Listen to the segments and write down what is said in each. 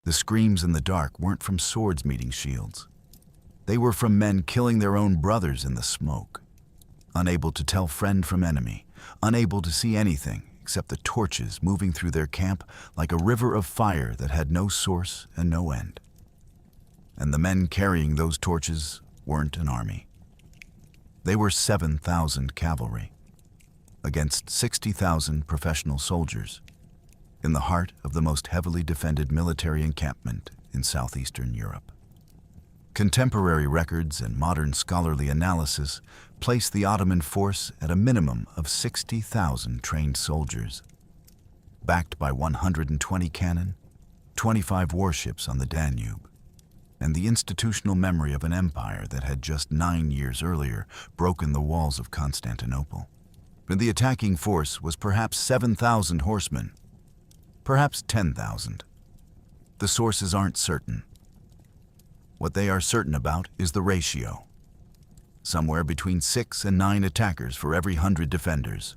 The screams in the dark weren't from swords meeting shields. They were from men killing their own brothers in the smoke, unable to tell friend from enemy, unable to see anything except the torches moving through their camp like a river of fire that had no source and no end. And the men carrying those torches weren't an army. They were 7,000 cavalry against 60,000 professional soldiers in the heart of the most heavily defended military encampment in southeastern Europe. Contemporary records and modern scholarly analysis place the Ottoman force at a minimum of 60,000 trained soldiers, backed by 120 cannon, 25 warships on the Danube, and the institutional memory of an empire that had just 9 years earlier broken the walls of Constantinople. But the attacking force was perhaps 7,000 horsemen, perhaps 10,000. The sources aren't certain. What they are certain about is the ratio. Somewhere between 6 and 9 attackers for every 100 defenders.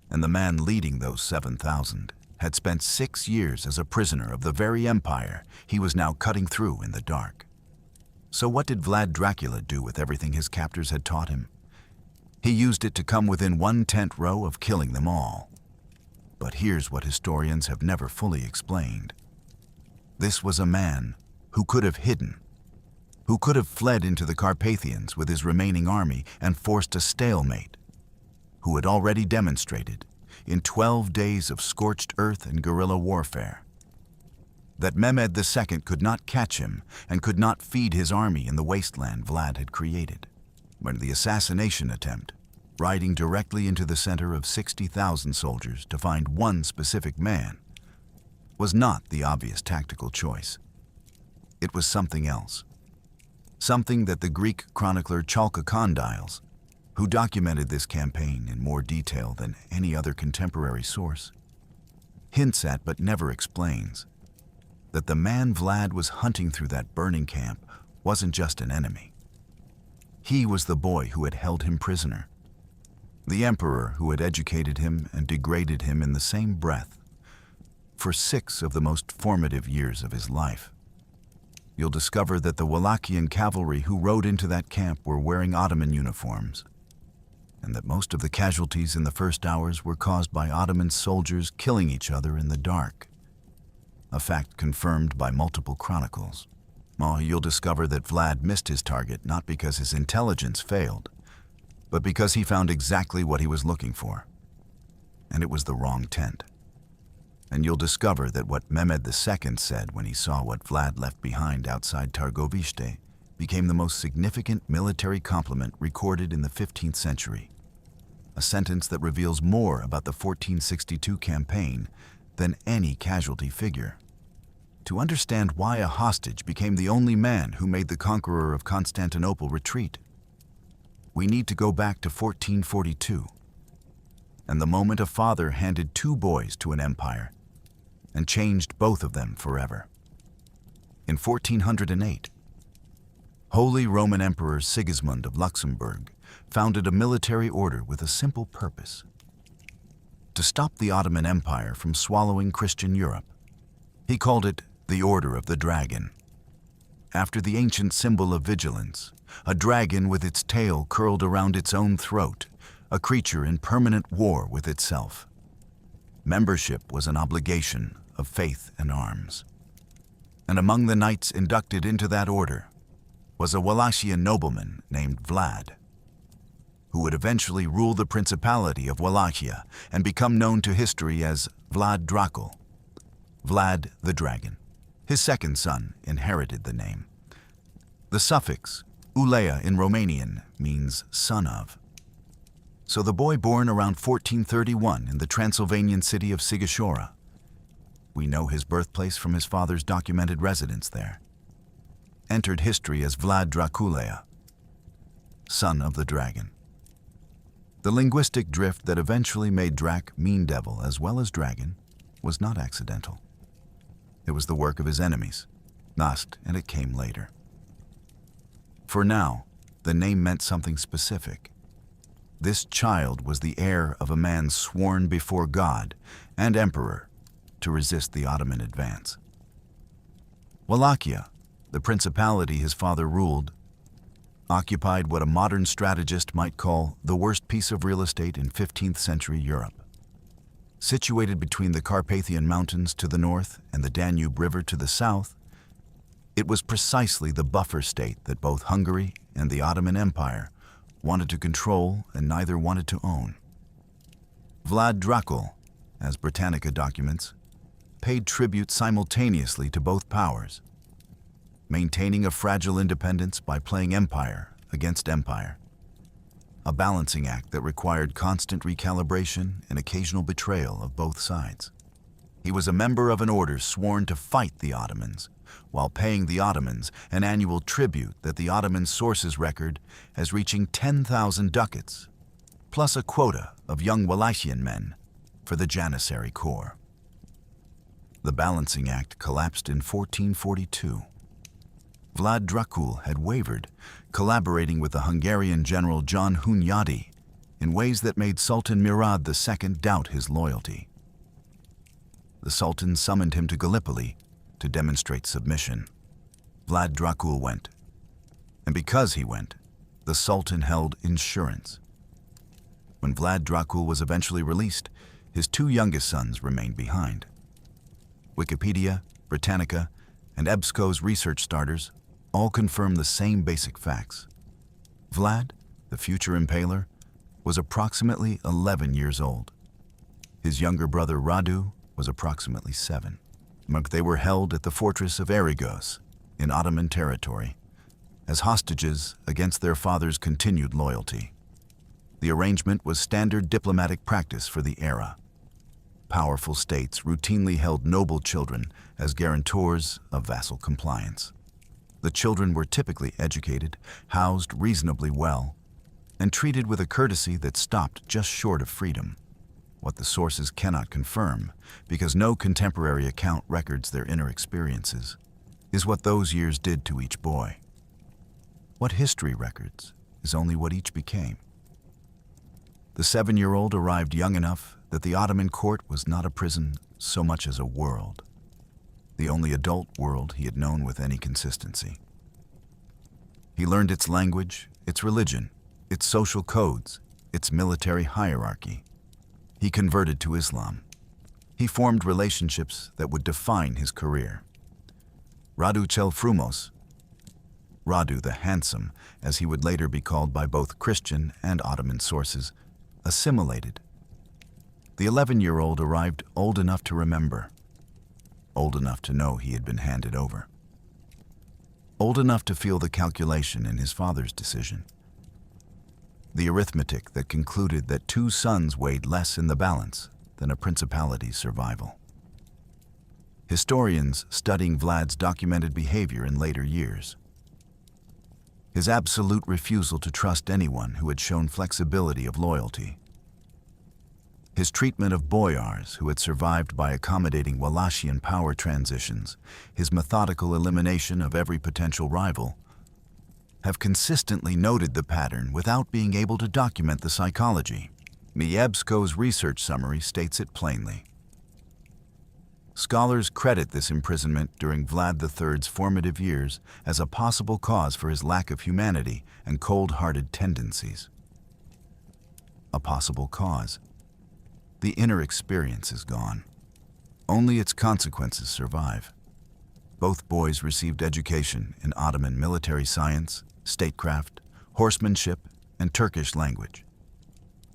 And the man leading those 7,000 had spent 6 years as a prisoner of the very empire he was now cutting through in the dark. So what did Vlad Drácula do with everything his captors had taught him? He used it to come within one tent row of killing them all. But here's what historians have never fully explained. This was a man who could have hidden, who could have fled into the Carpathians with his remaining army and forced a stalemate, who had already demonstrated, in 12 days of scorched earth and guerrilla warfare, that Mehmed II could not catch him and could not feed his army in the wasteland Vlad had created. When the assassination attempt, riding directly into the center of 60,000 soldiers to find one specific man, was not the obvious tactical choice. It was something else. Something that the Greek chronicler Chalcondyles, who documented this campaign in more detail than any other contemporary source, hints at but never explains, that the man Vlad was hunting through that burning camp wasn't just an enemy. He was the boy who had held him prisoner, the emperor who had educated him and degraded him in the same breath for 6 of the most formative years of his life. You'll discover that the Wallachian cavalry who rode into that camp were wearing Ottoman uniforms, and that most of the casualties in the first hours were caused by Ottoman soldiers killing each other in the dark, a fact confirmed by multiple chronicles. You'll discover that Vlad missed his target not because his intelligence failed, but because he found exactly what he was looking for, and it was the wrong tent. And you'll discover that what Mehmed II said when he saw what Vlad left behind outside Targoviste became the most significant military compliment recorded in the 15th century, a sentence that reveals more about the 1462 campaign than any casualty figure. To understand why a hostage became the only man who made the conqueror of Constantinople retreat, we need to go back to 1442, and the moment a father handed 2 boys to an empire and changed both of them forever. In 1408, Holy Roman Emperor Sigismund of Luxembourg founded a military order with a simple purpose: to stop the Ottoman Empire from swallowing Christian Europe. He called it the Order of the Dragon, after the ancient symbol of vigilance, a dragon with its tail curled around its own throat, a creature in permanent war with itself. Membership was an obligation of faith and arms. And among the knights inducted into that order was a Wallachian nobleman named Vlad, who would eventually rule the Principality of Wallachia and become known to history as Vlad Drácula, Vlad the Dragon. His second son inherited the name. The suffix ulea in Romanian means son of. So the boy born around 1431 in the Transylvanian city of Sighișoara, we know his birthplace from his father's documented residence there, entered history as Vlad Drácula, son of the dragon. The linguistic drift that eventually made Drac mean devil as well as dragon was not accidental. It was the work of his enemies, and it came later. For now, the name meant something specific. This child was the heir of a man sworn before God and emperor to resist the Ottoman advance. Wallachia, the principality his father ruled, occupied what a modern strategist might call the worst piece of real estate in 15th century Europe. Situated between the Carpathian Mountains to the north and the Danube River to the south, it was precisely the buffer state that both Hungary and the Ottoman Empire wanted to control and neither wanted to own. Vlad Drácula, as Britannica documents, paid tribute simultaneously to both powers, maintaining a fragile independence by playing empire against empire, a balancing act that required constant recalibration and occasional betrayal of both sides. He was a member of an order sworn to fight the Ottomans, while paying the Ottomans an annual tribute that the Ottoman sources record as reaching 10,000 ducats, plus a quota of young Wallachian men for the Janissary Corps. The balancing act collapsed in 1442. Vlad Drácula had wavered, collaborating with the Hungarian general John Hunyadi in ways that made Sultan Murad II doubt his loyalty. The Sultan summoned him to Gallipoli to demonstrate submission. Vlad Drácula went, and because he went, the Sultan held insurance. When Vlad Drácula was eventually released, his two youngest sons remained behind. Wikipedia, Britannica, and EBSCO's research starters all confirm the same basic facts. Vlad, the future impaler, was approximately 11 years old. His younger brother Radu was approximately 7. They were held at the fortress of Arigos in Ottoman territory as hostages against their father's continued loyalty. The arrangement was standard diplomatic practice for the era. Powerful states routinely held noble children as guarantors of vassal compliance. The children were typically educated, housed reasonably well, and treated with a courtesy that stopped just short of freedom. What the sources cannot confirm, because no contemporary account records their inner experiences, is what those years did to each boy. What history records is only what each became. The 7-year-old arrived young enough that the Ottoman court was not a prison so much as a world, the only adult world he had known with any consistency. He learned its language, its religion, its social codes, its military hierarchy. He converted to Islam. He formed relationships that would define his career. Radu cel Frumos, Radu the Handsome, as he would later be called by both Christian and Ottoman sources, assimilated. The 11-year-old arrived old enough to remember, old enough to know he had been handed over, old enough to feel the calculation in his father's decision, the arithmetic that concluded that 2 sons weighed less in the balance than a principality's survival. Historians studying Vlad's documented behavior in later years, his absolute refusal to trust anyone who had shown flexibility of loyalty, his treatment of boyars who had survived by accommodating Wallachian power transitions, his methodical elimination of every potential rival, have consistently noted the pattern without being able to document the psychology. Miebsko's research summary states it plainly. Scholars credit this imprisonment during Vlad III's formative years as a possible cause for his lack of humanity and cold-hearted tendencies. A possible cause. The inner experience is gone. Only its consequences survive. Both boys received education in Ottoman military science, statecraft, horsemanship, and Turkish language.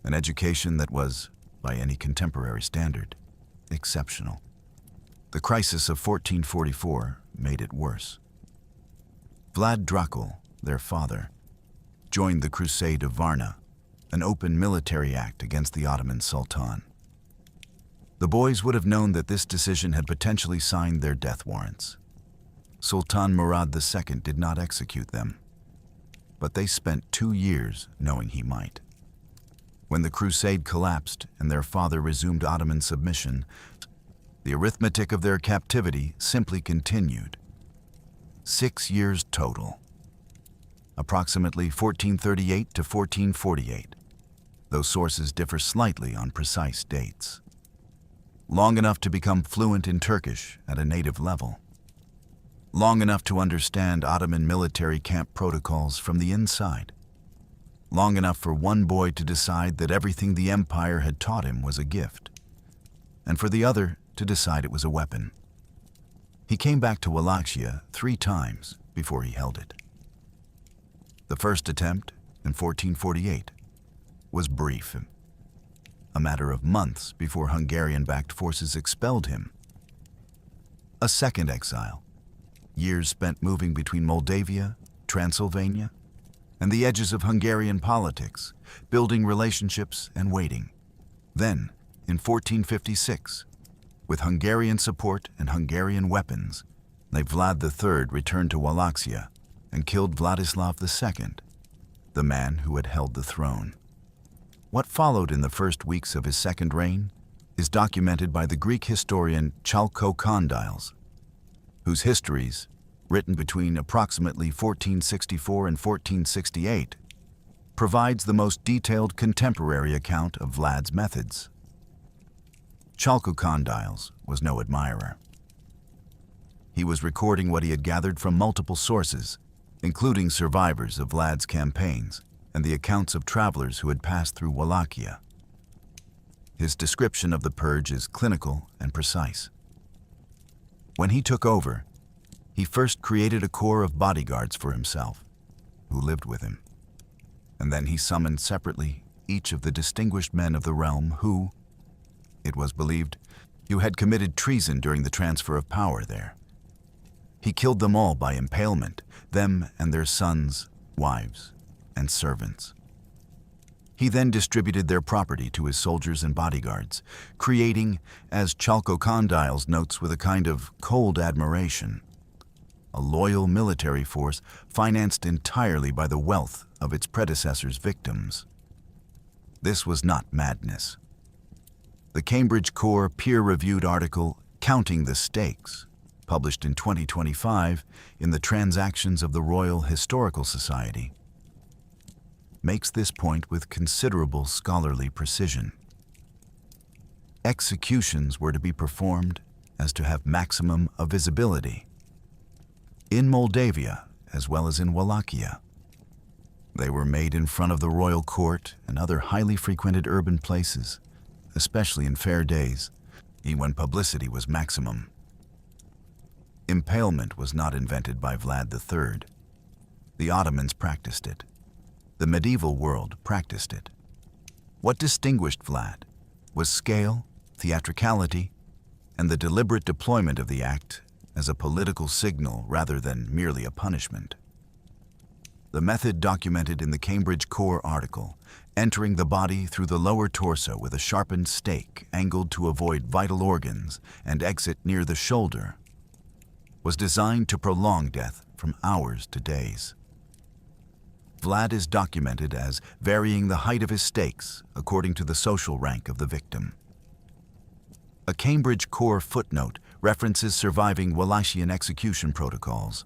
An education that was, by any contemporary standard, exceptional. The crisis of 1444 made it worse. Vlad Drácula, their father, joined the Crusade of Varna, an open military act against the Ottoman Sultan. The boys would have known that this decision had potentially signed their death warrants. Sultan Murad II did not execute them, but they spent 2 years knowing he might. When the crusade collapsed and their father resumed Ottoman submission, the arithmetic of their captivity simply continued. 6 years total. Approximately 1438 to 1448, though sources differ slightly on precise dates. Long enough to become fluent in Turkish at a native level. long enough to understand Ottoman military camp protocols from the inside, long enough for one boy to decide that everything the empire had taught him was a gift, and for the other to decide it was a weapon. He came back to Wallachia 3 times before he held it. The first attempt, in 1448, was brief, a matter of months before Hungarian-backed forces expelled him. A second exile, years spent moving between Moldavia, Transylvania, and the edges of Hungarian politics, building relationships and waiting. Then, in 1456, with Hungarian support and Hungarian weapons, Vlad III returned to Wallachia and killed Vladislav II, the man who had held the throne. What followed in the first weeks of his second reign is documented by the Greek historian Chalco-Condyles, whose histories, written between approximately 1464 and 1468, provides the most detailed contemporary account of Vlad's methods. Chalco-Condyles was no admirer. He was recording what he had gathered from multiple sources, including survivors of Vlad's campaigns and the accounts of travelers who had passed through Wallachia. His description of the purge is clinical and precise. When he took over, he first created a corps of bodyguards for himself, who lived with him, and then he summoned separately each of the distinguished men of the realm who, it was believed, had committed treason during the transfer of power there. He killed them all by impalement, them and their sons, wives, and servants. He then distributed their property to his soldiers and bodyguards, creating, as Chalco-Condyles notes with a kind of cold admiration, a loyal military force financed entirely by the wealth of its predecessors' victims. This was not madness. The Cambridge Corps peer-reviewed article, Counting the Stakes, published in 2025 in the Transactions of the Royal Historical Society, makes this point with considerable scholarly precision. Executions were to be performed as to have maximum of visibility. In Moldavia, as well as in Wallachia, they were made in front of the royal court and other highly frequented urban places, especially in fair days, when publicity was maximum. Impalement was not invented by Vlad III. The Ottomans practiced it. The medieval world practiced it. What distinguished Vlad was scale, theatricality, and the deliberate deployment of the act as a political signal rather than merely a punishment. The method documented in the Cambridge Corps article, entering the body through the lower torso with a sharpened stake angled to avoid vital organs and exit near the shoulder, was designed to prolong death from hours to days. Vlad is documented as varying the height of his stakes according to the social rank of the victim. A Cambridge Corps footnote references surviving Wallachian execution protocols.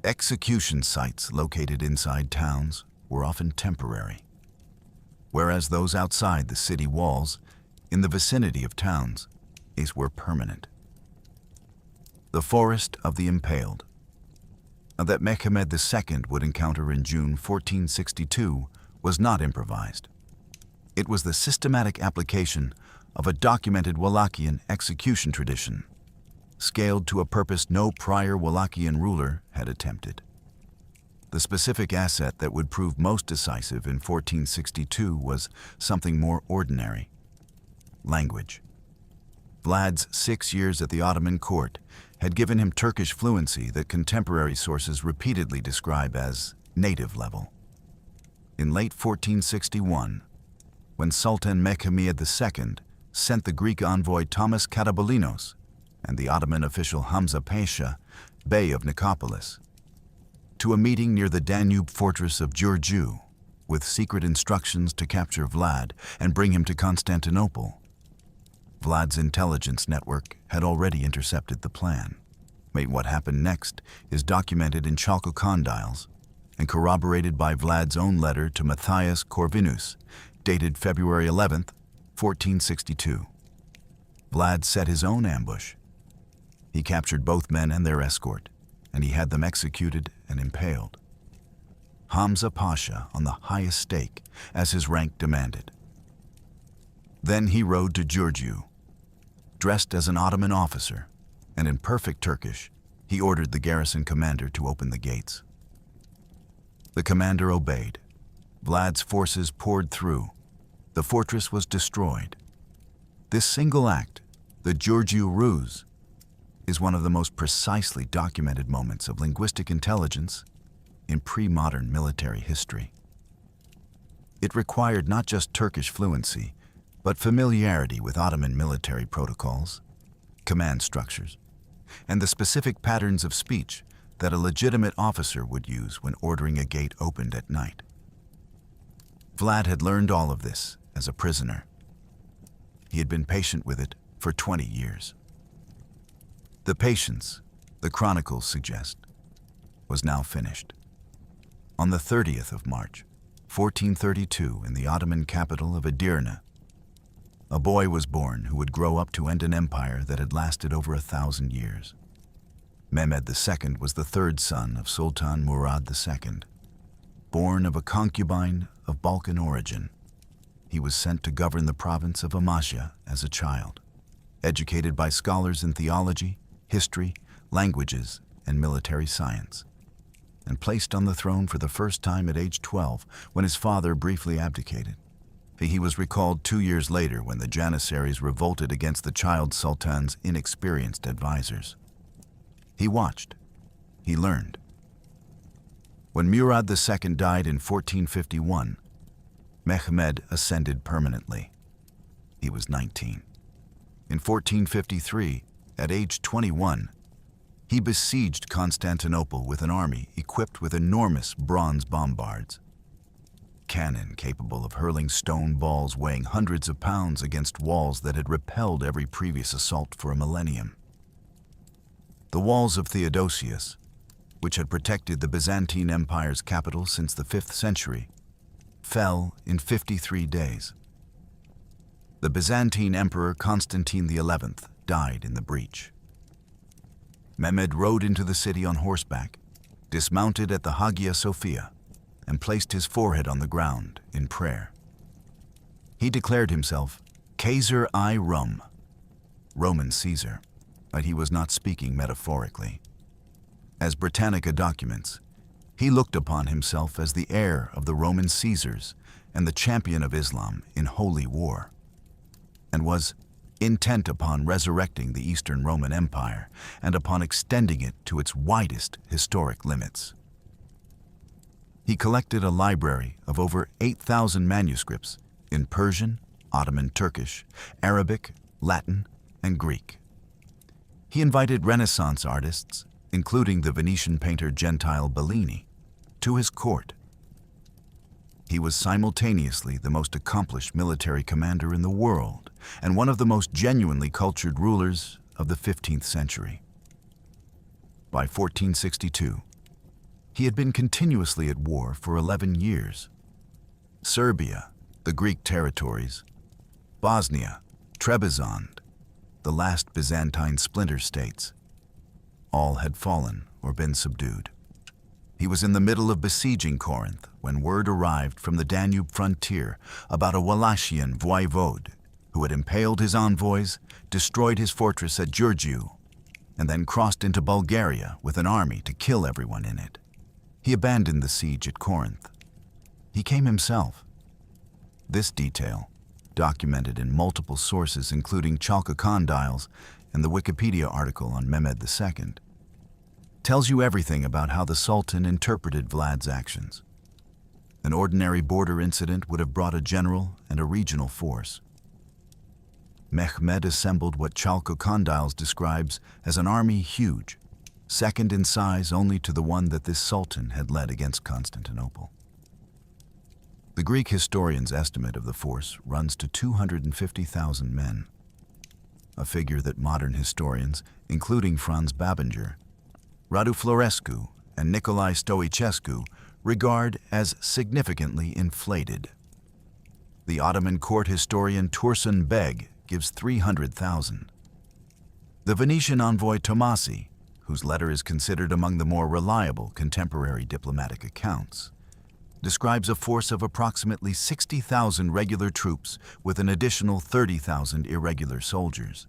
Execution sites located inside towns were often temporary, whereas those outside the city walls, in the vicinity of towns, were permanent. The forest of the impaled, that Mehmed II would encounter in June 1462, was not improvised. It was the systematic application of a documented Wallachian execution tradition, scaled to a purpose no prior Wallachian ruler had attempted. The specific asset that would prove most decisive in 1462 was something more ordinary: language. Vlad's 6 years at the Ottoman court had given him Turkish fluency that contemporary sources repeatedly describe as native level. In late 1461, when Sultan Mehmed II sent the Greek envoy Thomas Katabalinos and the Ottoman official Hamza Pasha, Bey of Nicopolis, to a meeting near the Danube fortress of Giurgiu, with secret instructions to capture Vlad and bring him to Constantinople, Vlad's intelligence network had already intercepted the plan. What happened next is documented in Chalco-Condyles and corroborated by Vlad's own letter to Matthias Corvinus, dated February 11th, 1462. Vlad set his own ambush. He captured both men and their escort, and he had them executed and impaled. Hamza Pasha on the highest stake, as his rank demanded. Then he rode to Giurgiu. Dressed as an Ottoman officer, and in perfect Turkish, he ordered the garrison commander to open the gates. The commander obeyed. Vlad's forces poured through. The fortress was destroyed. This single act, the Giurgiu ruse, is one of the most precisely documented moments of linguistic intelligence in pre-modern military history. It required not just Turkish fluency, but familiarity with Ottoman military protocols, command structures, and the specific patterns of speech that a legitimate officer would use when ordering a gate opened at night. Vlad had learned all of this as a prisoner. He had been patient with it for 20 years. The patience, the chronicles suggest, was now finished. On the 30th of March, 1432, in the Ottoman capital of Edirne, a boy was born who would grow up to end an empire that had lasted over 1,000 years. Mehmed II was the third son of Sultan Murad II. Born of a concubine of Balkan origin, he was sent to govern the province of Amasya as a child, educated by scholars in theology, history, languages, and military science, and placed on the throne for the first time at age 12 when his father briefly abdicated. He was recalled 2 years later when the Janissaries revolted against the child sultan's inexperienced advisors. He watched. He learned. When Murad II died in 1451, Mehmed ascended permanently. He was 19. In 1453, at age 21, he besieged Constantinople with an army equipped with enormous bronze bombards, cannon capable of hurling stone balls weighing hundreds of pounds against walls that had repelled every previous assault for a millennium. The walls of Theodosius, which had protected the Byzantine Empire's capital since the 5th century, fell in 53 days. The Byzantine Emperor Constantine XI died in the breach. Mehmed rode into the city on horseback, dismounted at the Hagia Sophia, and placed his forehead on the ground in prayer. He declared himself Kaiser-i-Rum, Roman Caesar, but he was not speaking metaphorically. As Britannica documents, he looked upon himself as the heir of the Roman Caesars and the champion of Islam in holy war, and was intent upon resurrecting the Eastern Roman Empire and upon extending it to its widest historic limits. He collected a library of over 8,000 manuscripts in Persian, Ottoman Turkish, Arabic, Latin, and Greek. He invited Renaissance artists, including the Venetian painter Gentile Bellini, to his court. He was simultaneously the most accomplished military commander in the world and one of the most genuinely cultured rulers of the 15th century. By 1462, he had been continuously at war for 11 years. Serbia, the Greek territories, Bosnia, Trebizond, the last Byzantine splinter states, all had fallen or been subdued. He was in the middle of besieging Corinth when word arrived from the Danube frontier about a Wallachian voivode who had impaled his envoys, destroyed his fortress at Giurgiu, and then crossed into Bulgaria with an army to kill everyone in it. He abandoned the siege at Corinth. He came himself. This detail, documented in multiple sources including Chalca condyles and the Wikipedia article on Mehmed II, tells you everything about how the Sultan interpreted Vlad's actions. An ordinary border incident would have brought a general and a regional force. Mehmed assembled what Chalca condyles describes as an army huge, second in size only to the one that this Sultan had led against Constantinople. The Greek historian's estimate of the force runs to 250,000 men, a figure that modern historians, including Franz Babinger, Radu Florescu, and Nicolae Stoicescu, regard as significantly inflated. The Ottoman court historian Tursun Beg gives 300,000. The Venetian envoy Tomasi, whose letter is considered among the more reliable contemporary diplomatic accounts, describes a force of approximately 60,000 regular troops with an additional 30,000 irregular soldiers.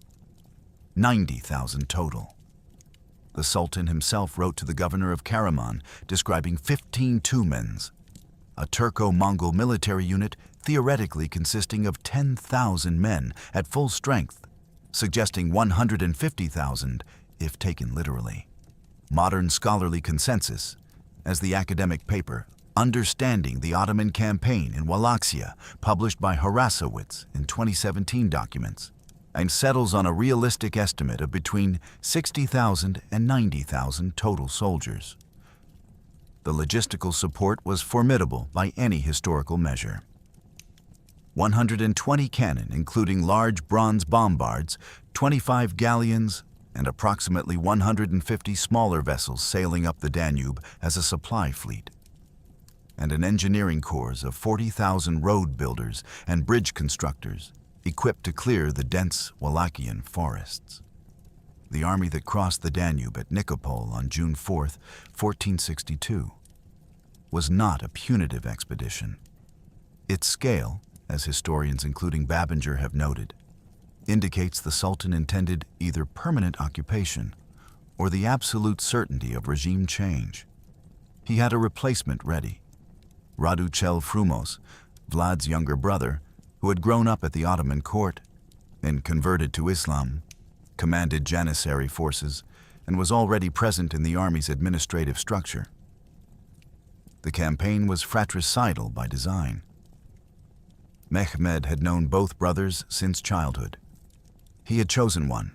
90,000 total. The Sultan himself wrote to the governor of Karaman describing 15 Tumens, a Turco-Mongol military unit theoretically consisting of 10,000 men at full strength, suggesting 150,000 if taken literally. Modern scholarly consensus, as the academic paper Understanding the Ottoman Campaign in Wallachia, published by Harasowitz in 2017 documents, and settles on a realistic estimate of between 60,000 and 90,000 total soldiers. The logistical support was formidable by any historical measure. 120 cannon, including large bronze bombards, 25 galleons, and approximately 150 smaller vessels sailing up the Danube as a supply fleet, and an engineering corps of 40,000 road builders and bridge constructors equipped to clear the dense Wallachian forests. The army that crossed the Danube at Nikopol on June 4, 1462, was not a punitive expedition. Its scale, as historians including Babinger have noted, indicates the Sultan intended either permanent occupation or the absolute certainty of regime change. He had a replacement ready. Radu Cel Frumos, Vlad's younger brother, who had grown up at the Ottoman court and converted to Islam, commanded Janissary forces, and was already present in the army's administrative structure. The campaign was fratricidal by design. Mehmed had known both brothers since childhood. He had chosen one.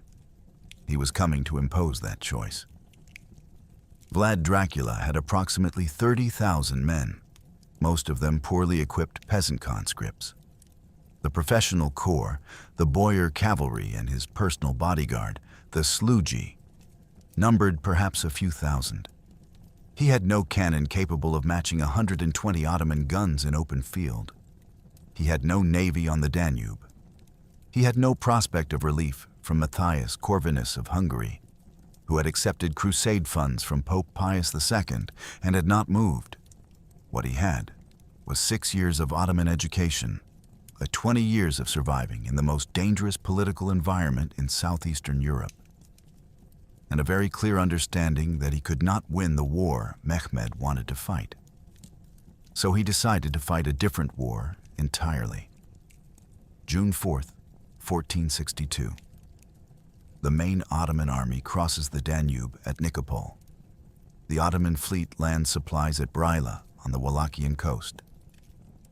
He was coming to impose that choice. Vlad Drácula had approximately 30,000 men, most of them poorly equipped peasant conscripts. The professional corps, the boyar cavalry and his personal bodyguard, the slugi, numbered perhaps a few thousand. He had no cannon capable of matching 120 Ottoman guns in open field. He had no navy on the Danube. He had no prospect of relief from Matthias Corvinus of Hungary, who had accepted crusade funds from Pope Pius II and had not moved. What he had was 6 years of Ottoman education, 20 years of surviving in the most dangerous political environment in southeastern Europe, and a very clear understanding that he could not win the war Mehmed wanted to fight. So he decided to fight a different war entirely. June 4th, 1462. The main Ottoman army crosses the Danube at Nikopol. The Ottoman fleet lands supplies at Bryla on the Wallachian coast.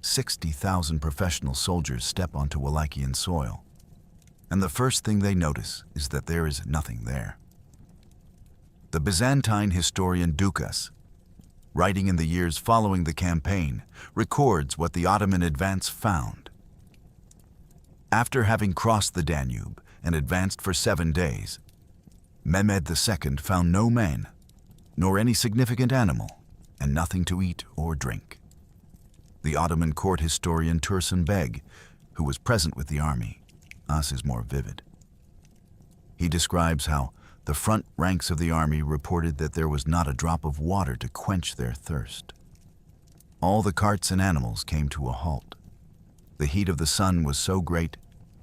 60,000 professional soldiers step onto Wallachian soil, and the first thing they notice is that there is nothing there. The Byzantine historian Dukas, writing in the years following the campaign, records what the Ottoman advance found. After having crossed the Danube and advanced for 7 days, Mehmed II found no man, nor any significant animal, and nothing to eat or drink. The Ottoman court historian Tursun Beg, who was present with the army, is more vivid. He describes how the front ranks of the army reported that there was not a drop of water to quench their thirst. All the carts and animals came to a halt. The heat of the sun was so great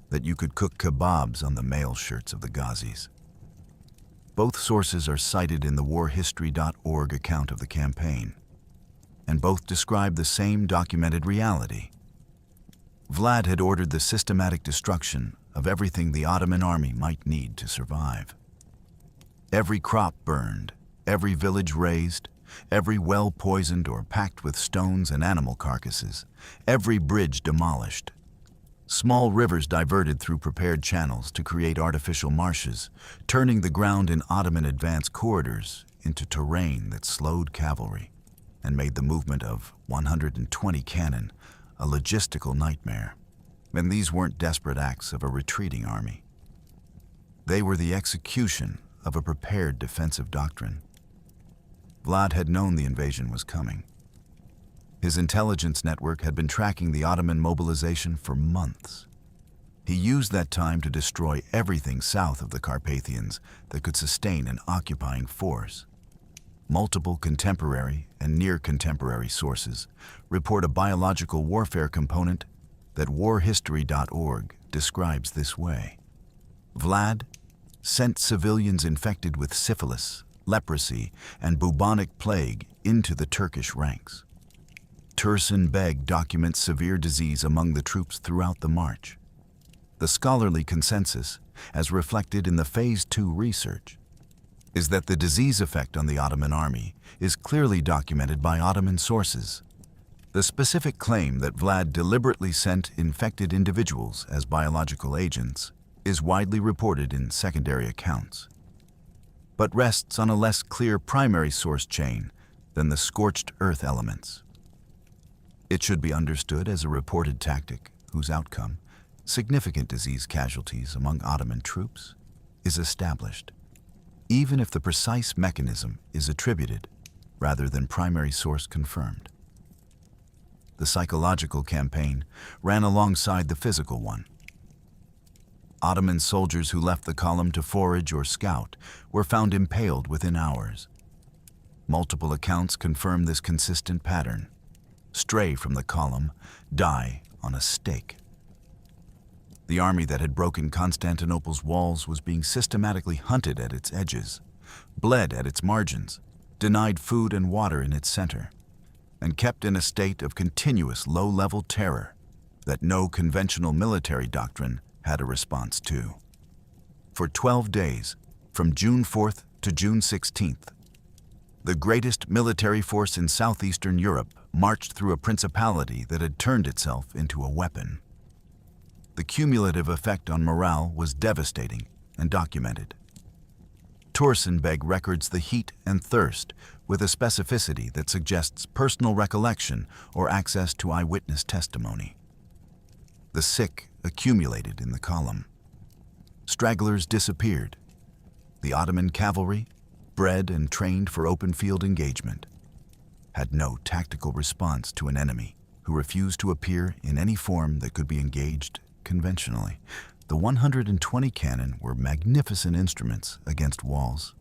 that you could cook kebabs on the mail shirts of the Ghazis. Both sources are cited in the warhistory.org account of the campaign, and both describe the same documented reality. Vlad had ordered the systematic destruction of everything the Ottoman army might need to survive. Every crop burned, every village razed, every well poisoned or packed with stones and animal carcasses, every bridge demolished. Small rivers diverted through prepared channels to create artificial marshes, turning the ground in Ottoman advance corridors into terrain that slowed cavalry and made the movement of 120 cannon a logistical nightmare. And these weren't desperate acts of a retreating army. They were the execution of a prepared defensive doctrine. Vlad had known the invasion was coming. His intelligence network had been tracking the Ottoman mobilization for months. He used that time to destroy everything south of the Carpathians that could sustain an occupying force. Multiple contemporary and near-contemporary sources report a biological warfare component that warhistory.org describes this way. Vlad sent civilians infected with syphilis, leprosy, and bubonic plague into the Turkish ranks. Tursun Beg documents severe disease among the troops throughout the march. The scholarly consensus, as reflected in the Phase 2 research, is that the disease effect on the Ottoman army is clearly documented by Ottoman sources. The specific claim that Vlad deliberately sent infected individuals as biological agents is widely reported in secondary accounts, but rests on a less clear primary source chain than the scorched earth elements. It should be understood as a reported tactic whose outcome, significant disease casualties among Ottoman troops, is established, even if the precise mechanism is attributed rather than primary source confirmed. The psychological campaign ran alongside the physical one. Ottoman soldiers who left the column to forage or scout were found impaled within hours. Multiple accounts confirm this consistent pattern: stray from the column, die on a stake. The army that had broken Constantinople's walls was being systematically hunted at its edges, bled at its margins, denied food and water in its center, and kept in a state of continuous low-level terror that no conventional military doctrine had a response to. For 12 days, from June 4th to June 16th, the greatest military force in southeastern Europe marched through a principality that had turned itself into a weapon. The cumulative effect on morale was devastating and documented. Tursun Beg records the heat and thirst with a specificity that suggests personal recollection or access to eyewitness testimony. The sick accumulated in the column. Stragglers disappeared. The Ottoman cavalry, bred and trained for open field engagement, had no tactical response to an enemy who refused to appear in any form that could be engaged conventionally. The 120 cannon were magnificent instruments against walls,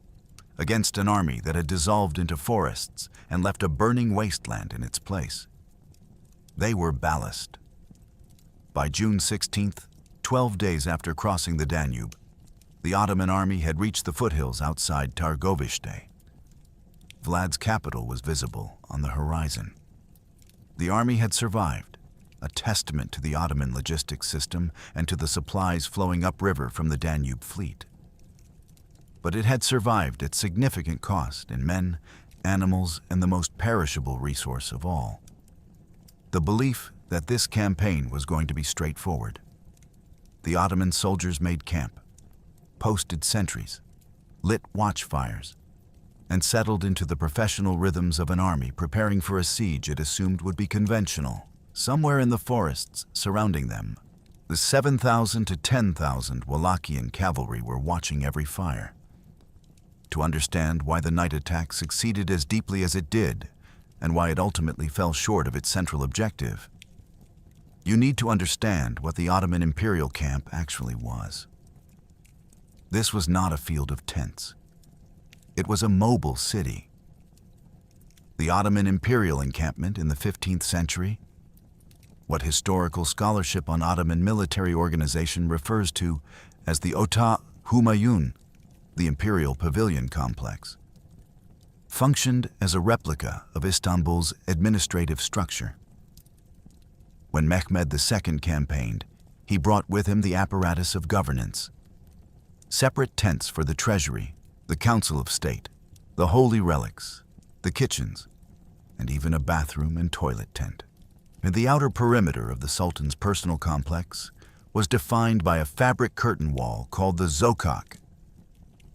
against an army that had dissolved into forests and left a burning wasteland in its place. They were ballast. By June 16th, 12 days after crossing the Danube, the Ottoman army had reached the foothills outside Targovishte. Vlad's capital was visible on the horizon. The army had survived, a testament to the Ottoman logistics system and to the supplies flowing upriver from the Danube fleet. But it had survived at significant cost in men, animals, and the most perishable resource of all: the belief that this campaign was going to be straightforward. The Ottoman soldiers made camp, posted sentries, lit watchfires, and settled into the professional rhythms of an army preparing for a siege it assumed would be conventional. Somewhere in the forests surrounding them, the 7,000 to 10,000 Wallachian cavalry were watching every fire. To understand why the night attack succeeded as deeply as it did, and why it ultimately fell short of its central objective, you need to understand what the Ottoman imperial camp actually was. This was not a field of tents. It was a mobile city. The Ottoman imperial encampment in the 15th century, what historical scholarship on Ottoman military organization refers to as the Ota Humayun, the imperial pavilion complex, functioned as a replica of Istanbul's administrative structure. When Mehmed II campaigned, he brought with him the apparatus of governance: separate tents for the treasury, the council of state, the holy relics, the kitchens, and even a bathroom and toilet tent. And the outer perimeter of the Sultan's personal complex was defined by a fabric curtain wall called the Zokak,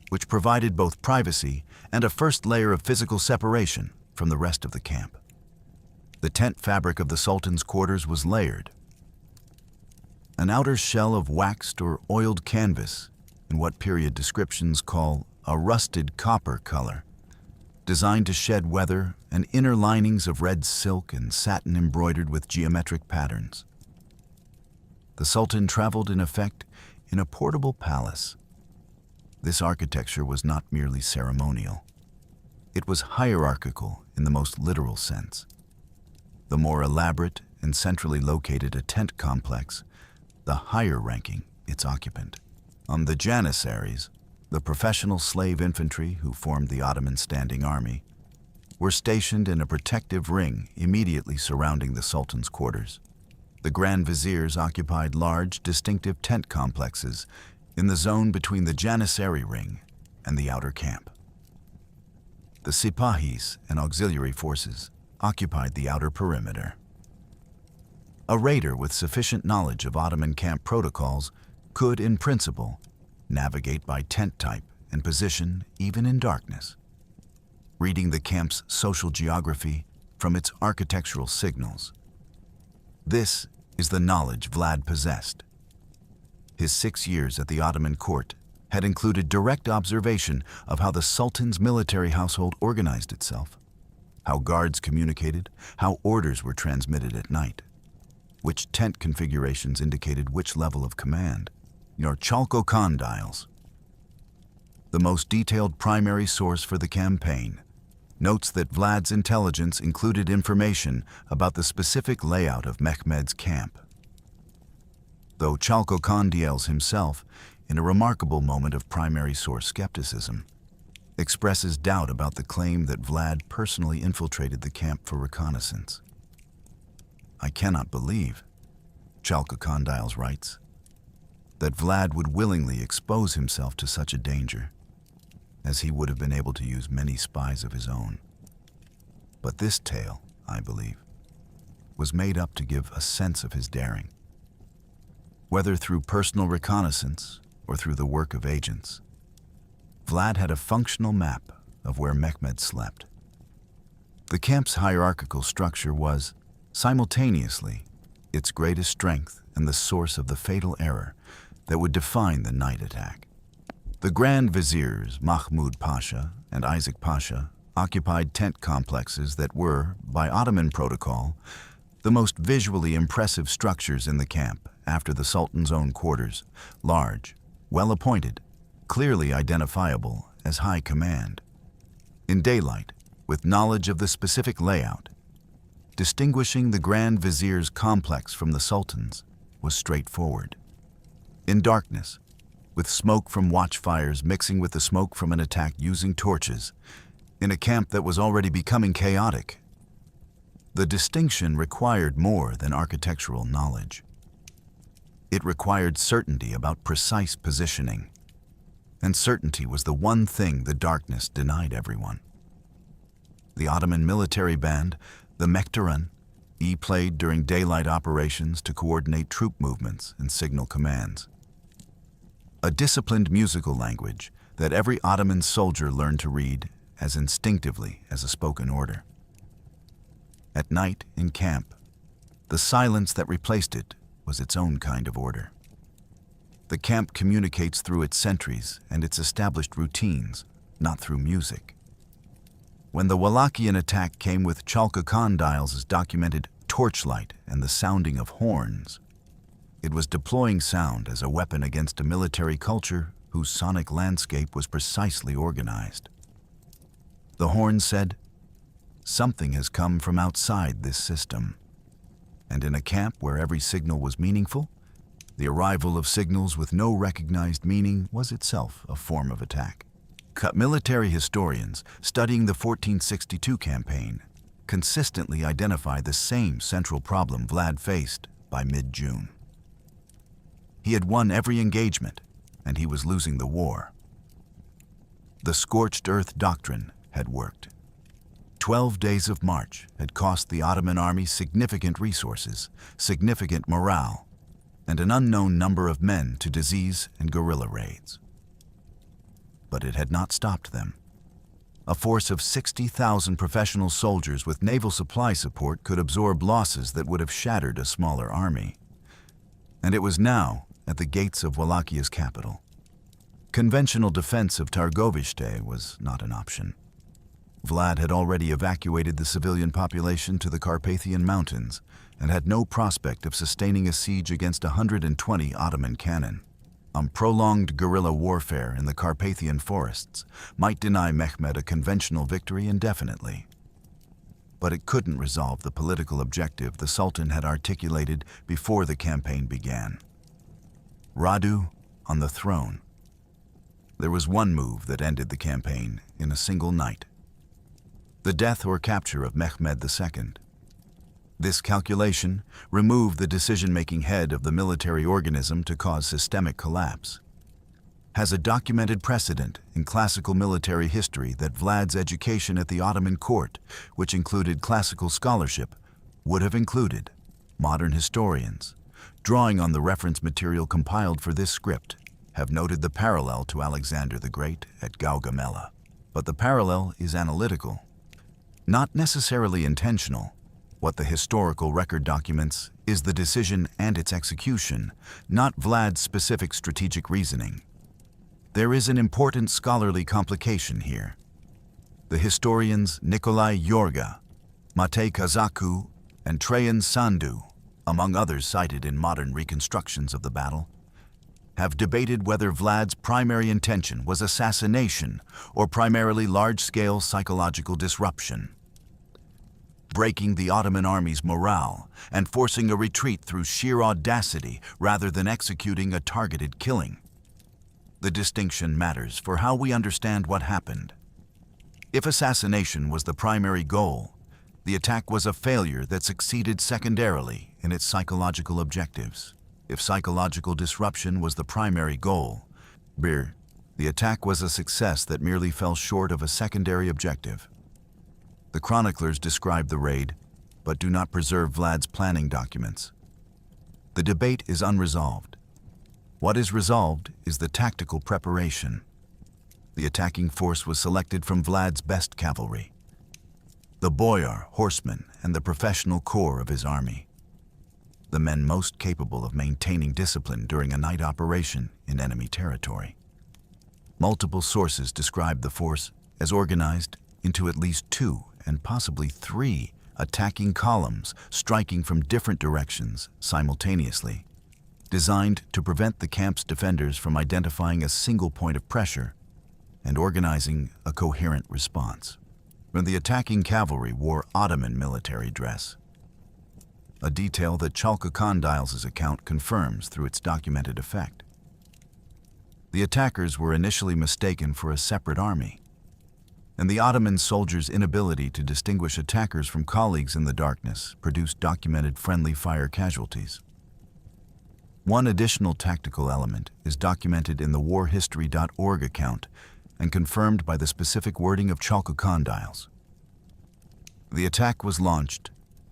which provided both privacy and a first layer of physical separation from the rest of the camp. The tent fabric of the Sultan's quarters was layered. An outer shell of waxed or oiled canvas in what period descriptions call a rusted copper color, designed to shed weather, and inner linings of red silk and satin embroidered with geometric patterns. the Sultan traveled in effect in a portable palace. This architecture was not merely ceremonial. It was hierarchical in the most literal sense. The more elaborate and centrally located a tent complex, the higher ranking its occupant. The Janissaries, the professional slave infantry who formed the Ottoman standing army, were stationed in a protective ring immediately surrounding the Sultan's quarters. The Grand Viziers occupied large, distinctive tent complexes in the zone between the Janissary ring and the outer camp. The Sipahis and auxiliary forces occupied the outer perimeter. A raider with sufficient knowledge of Ottoman camp protocols could, in principle, navigate by tent type and position even in darkness, reading the camp's social geography from its architectural signals. This is the knowledge Vlad possessed. His 6 years at the Ottoman court had included direct observation of how the Sultan's military household organized itself, how guards communicated, how orders were transmitted at night, which tent configurations indicated which level of command, your Chalco condyles. The most detailed primary source for the campaign notes that Vlad's intelligence included information about the specific layout of Mehmed's camp. Though Chalco condyles himself, in a remarkable moment of primary source skepticism, expresses doubt about the claim that Vlad personally infiltrated the camp for reconnaissance. "I cannot believe," Chalco condyles writes, "that Vlad would willingly expose himself to such a danger, as he would have been able to use many spies of his own. But this tale, I believe, was made up to give a sense of his daring. Whether through personal reconnaissance or through the work of agents, Vlad had a functional map of where Mehmed slept. The camp's hierarchical structure was, simultaneously, its greatest strength and the source of the fatal error that would define the night attack. The Grand Viziers, Mahmud Pasha and Isaac Pasha, occupied tent complexes that were, by Ottoman protocol, the most visually impressive structures in the camp after the Sultan's own quarters, large, well-appointed, clearly identifiable as high command. In daylight, with knowledge of the specific layout, distinguishing the Grand Vizier's complex from the Sultan's was straightforward. In darkness, with smoke from watchfires mixing with the smoke from an attack using torches, in a camp that was already becoming chaotic, the distinction required more than architectural knowledge. It required certainty about precise positioning, and certainty was the one thing the darkness denied everyone. The Ottoman military band, the Mekteran, played during daylight operations to coordinate troop movements and signal commands. A disciplined musical language that every Ottoman soldier learned to read as instinctively as a spoken order. At night, in camp, the silence that replaced it was its own kind of order. The camp communicates through its sentries and its established routines, not through music. When the Wallachian attack came with Chalco condyles' documented torchlight and the sounding of horns, it was deploying sound as a weapon against a military culture whose sonic landscape was precisely organized. The horn said, "Something has come from outside this system." And in a camp where every signal was meaningful, the arrival of signals with no recognized meaning was itself a form of attack. Military historians studying the 1462 campaign consistently identify the same central problem Vlad faced by mid-June. He had won every engagement, and he was losing the war. The scorched earth doctrine had worked. 12 days of march had cost the Ottoman army significant resources, significant morale, and an unknown number of men to disease and guerrilla raids. But it had not stopped them. A force of 60,000 professional soldiers with naval supply support could absorb losses that would have shattered a smaller army. And it was now at the gates of Wallachia's capital. Conventional defense of Targovishte was not an option. Vlad had already evacuated the civilian population to the Carpathian Mountains and had no prospect of sustaining a siege against 120 Ottoman cannon. Prolonged guerrilla warfare in the Carpathian forests might deny Mehmed a conventional victory indefinitely. But it couldn't resolve the political objective the Sultan had articulated before the campaign began. Radu on the throne. There was one move that ended the campaign in a single night: the death or capture of Mehmed II. This calculation removed the decision-making head of the military organism to cause systemic collapse. Has a documented precedent in classical military history that Vlad's education at the Ottoman court, which included classical scholarship, would have included. Modern historians, drawing on the reference material compiled for this script, have noted the parallel to Alexander the Great at Gaugamela. But the parallel is analytical, not necessarily intentional. What the historical record documents is the decision and its execution, not Vlad's specific strategic reasoning. There is an important scholarly complication here. The historians Nikolai Yorga, Matei Kazaku, and Trajan Sandu, among others cited in modern reconstructions of the battle, have debated whether Vlad's primary intention was assassination or primarily large-scale psychological disruption, breaking the Ottoman army's morale and forcing a retreat through sheer audacity rather than executing a targeted killing. The distinction matters for how we understand what happened. If assassination was the primary goal, the attack was a failure that succeeded secondarily in its psychological objectives. If psychological disruption was the primary goal, the attack was a success that merely fell short of a secondary objective. The chroniclers describe the raid, but do not preserve Vlad's planning documents. The debate is unresolved. What is resolved is the tactical preparation. The attacking force was selected from Vlad's best cavalry, the boyar, horsemen, and the professional corps of his army, the men most capable of maintaining discipline during a night operation in enemy territory. Multiple sources describe the force as organized into at least 2 and possibly 3 attacking columns striking from different directions simultaneously, designed to prevent the camp's defenders from identifying a single point of pressure and organizing a coherent response. When the attacking cavalry wore Ottoman military dress, a detail that Chalka Kondil's account confirms through its documented effect. The attackers were initially mistaken for a separate army, and the Ottoman soldiers' inability to distinguish attackers from colleagues in the darkness produced documented friendly fire casualties. One additional tactical element is documented in the warhistory.org account and confirmed by the specific wording of Chalka Kondil's. The attack was launched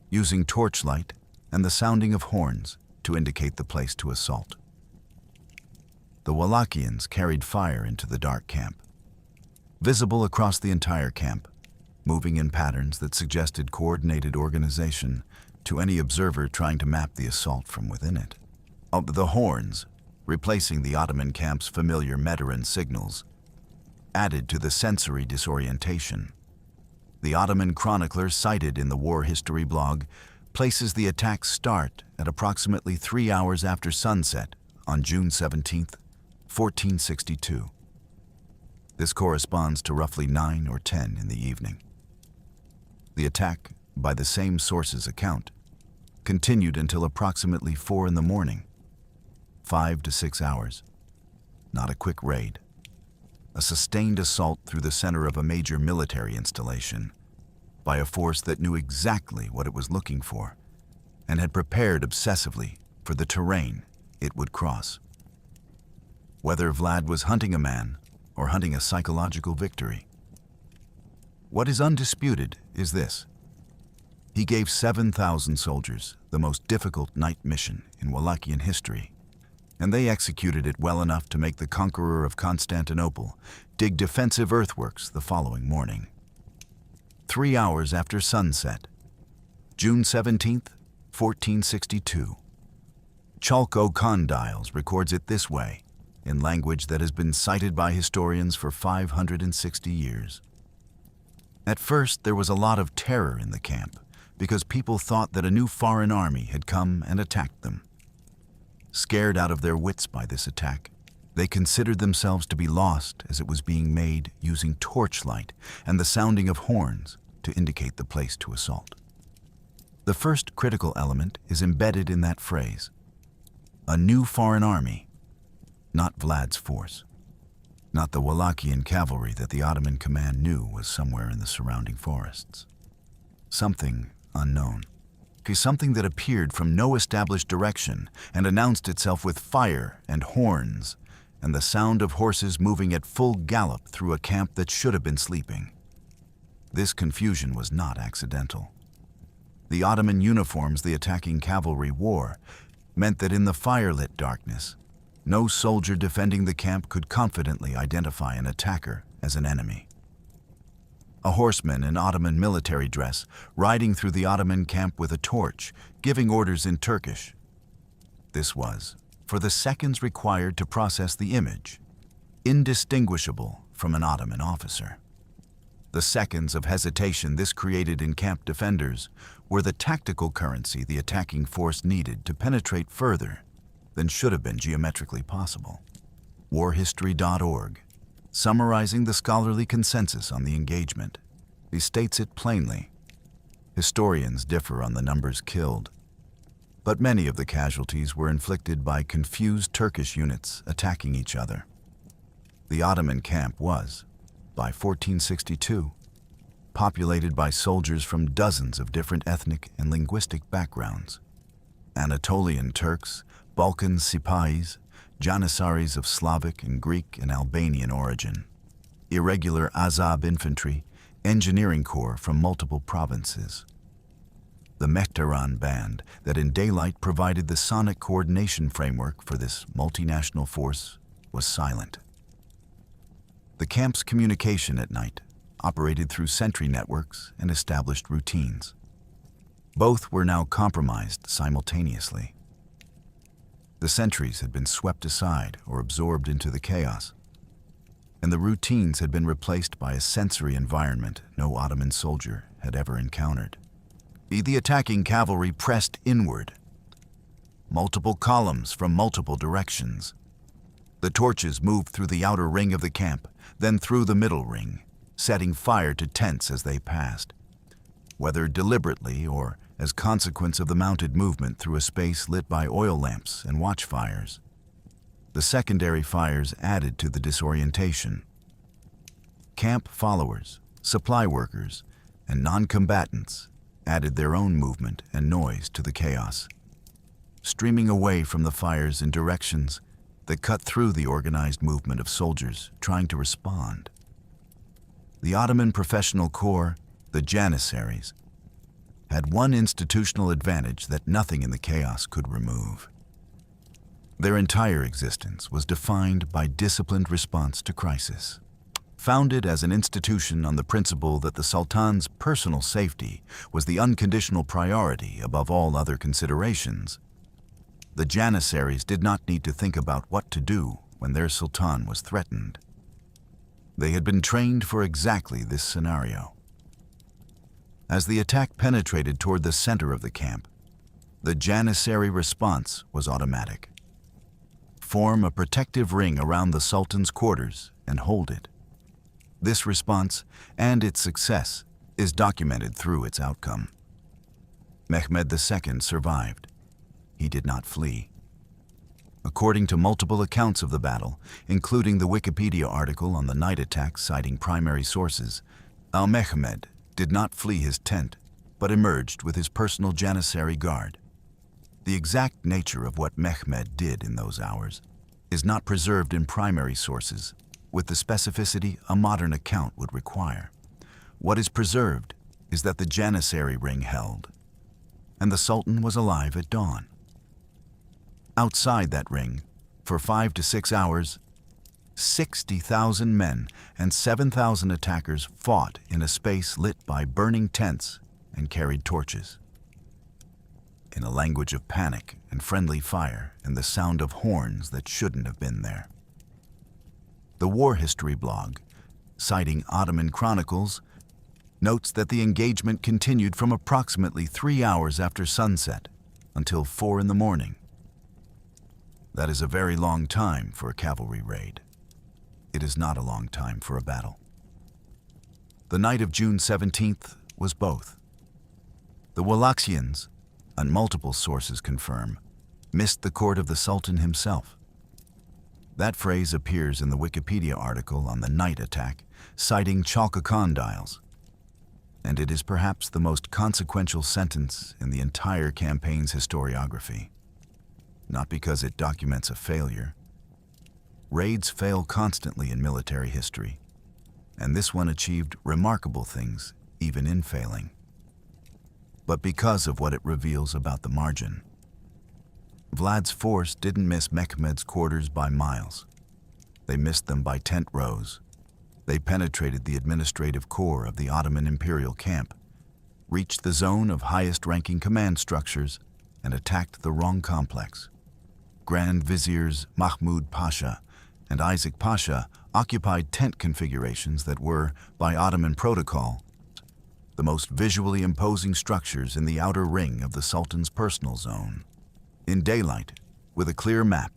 using torchlight and the sounding of horns to indicate the place to assault. The Wallachians carried fire into the dark camp, visible across the entire camp, moving in patterns that suggested coordinated organization to any observer trying to map the assault from within it. The horns, replacing the Ottoman camp's familiar Meteran signals, added to the sensory disorientation. The Ottoman chronicler cited in the war history blog places the attack's start at approximately 3 hours after sunset on June 17, 1462. This corresponds to roughly 9 or 10 in the evening. The attack, by the same source's account, continued until approximately 4 in the morning, 5 to 6 hours. Not a quick raid. A sustained assault through the center of a major military installation by a force that knew exactly what it was looking for and had prepared obsessively for the terrain it would cross. Whether Vlad was hunting a man or hunting a psychological victory, what is undisputed is this: he gave 7,000 soldiers the most difficult night mission in Wallachian history, and they executed it well enough to make the conqueror of Constantinople dig defensive earthworks the following morning. 3 hours after sunset, June 17th, 1462. Chalka Kondil's records it this way, in language that has been cited by historians for 560 years. At first, there was a lot of terror in the camp because people thought that a new foreign army had come and attacked them. Scared out of their wits by this attack, they considered themselves to be lost as it was being made using torchlight and the sounding of horns to indicate the place to assault. The first critical element is embedded in that phrase. A new foreign army, not Vlad's force, not the Wallachian cavalry that the Ottoman command knew was somewhere in the surrounding forests. Something unknown. Something that appeared from no established direction and announced itself with fire and horns and the sound of horses moving at full gallop through a camp that should have been sleeping. This confusion was not accidental. The Ottoman uniforms the attacking cavalry wore meant that in the fire-lit darkness, no soldier defending the camp could confidently identify an attacker as an enemy. A horseman in Ottoman military dress riding through the Ottoman camp with a torch, giving orders in Turkish. This was, for the seconds required to process the image, indistinguishable from an Ottoman officer. The seconds of hesitation this created in camp defenders were the tactical currency the attacking force needed to penetrate further than should have been geometrically possible. Warhistory.org, summarizing the scholarly consensus on the engagement, states it plainly. Historians differ on the numbers killed, but many of the casualties were inflicted by confused Turkish units attacking each other. The Ottoman camp was, by 1462, populated by soldiers from dozens of different ethnic and linguistic backgrounds. Anatolian Turks, Balkan Sipahis, Janissaries of Slavic and Greek and Albanian origin, irregular Azab infantry, engineering corps from multiple provinces. The Mehtaran band that in daylight provided the sonic coordination framework for this multinational force was silent. The camp's communication at night operated through sentry networks and established routines. Both were now compromised simultaneously. The sentries had been swept aside or absorbed into the chaos, and the routines had been replaced by a sensory environment no Ottoman soldier had ever encountered. The attacking cavalry pressed inward, multiple columns from multiple directions. The torches moved through the outer ring of the camp, then through the middle ring, setting fire to tents as they passed, whether deliberately or as consequence of the mounted movement through a space lit by oil lamps and watchfires. The secondary fires added to the disorientation. Camp followers, supply workers, and non-combatants added their own movement and noise to the chaos, streaming away from the fires in directions that cut through the organized movement of soldiers trying to respond. The Ottoman professional corps, the Janissaries, had one institutional advantage that nothing in the chaos could remove. Their entire existence was defined by disciplined response to crisis. Founded as an institution on the principle that the Sultan's personal safety was the unconditional priority above all other considerations, the Janissaries did not need to think about what to do when their Sultan was threatened. They had been trained for exactly this scenario. As the attack penetrated toward the center of the camp, the Janissary response was automatic. Form a protective ring around the Sultan's quarters and hold it. This response and its success is documented through its outcome. Mehmed II survived. He did not flee. According to multiple accounts of the battle, including the Wikipedia article on the night attack citing primary sources, Al-Mehmed did not flee his tent, but emerged with his personal Janissary guard. The exact nature of what Mehmed did in those hours is not preserved in primary sources with the specificity a modern account would require. What is preserved is that the Janissary ring held, and the Sultan was alive at dawn. Outside that ring, for 5 to 6 hours, 60,000 men and 7,000 attackers fought in a space lit by burning tents and carried torches. In a language of panic and friendly fire and the sound of horns that shouldn't have been there. The War History blog, citing Ottoman chronicles, notes that the engagement continued from approximately 3 hours after sunset until 4 in the morning. That is a very long time for a cavalry raid. It is not a long time for a battle. The night of June 17th was both. The Wallachians, and multiple sources confirm, missed the court of the Sultan himself. That phrase appears in the Wikipedia article on the night attack, citing chalcocondyles, and it is perhaps the most consequential sentence in the entire campaign's historiography. Not because it documents a failure. Raids fail constantly in military history, and this one achieved remarkable things even in failing. But because of what it reveals about the margin. Vlad's force didn't miss Mehmed's quarters by miles. They missed them by tent rows. They penetrated the administrative core of the Ottoman imperial camp, reached the zone of highest-ranking command structures, and attacked the wrong complex. Grand Viziers Mahmud Pasha and Isaac Pasha occupied tent configurations that were, by Ottoman protocol, the most visually imposing structures in the outer ring of the Sultan's personal zone. In daylight, with a clear map,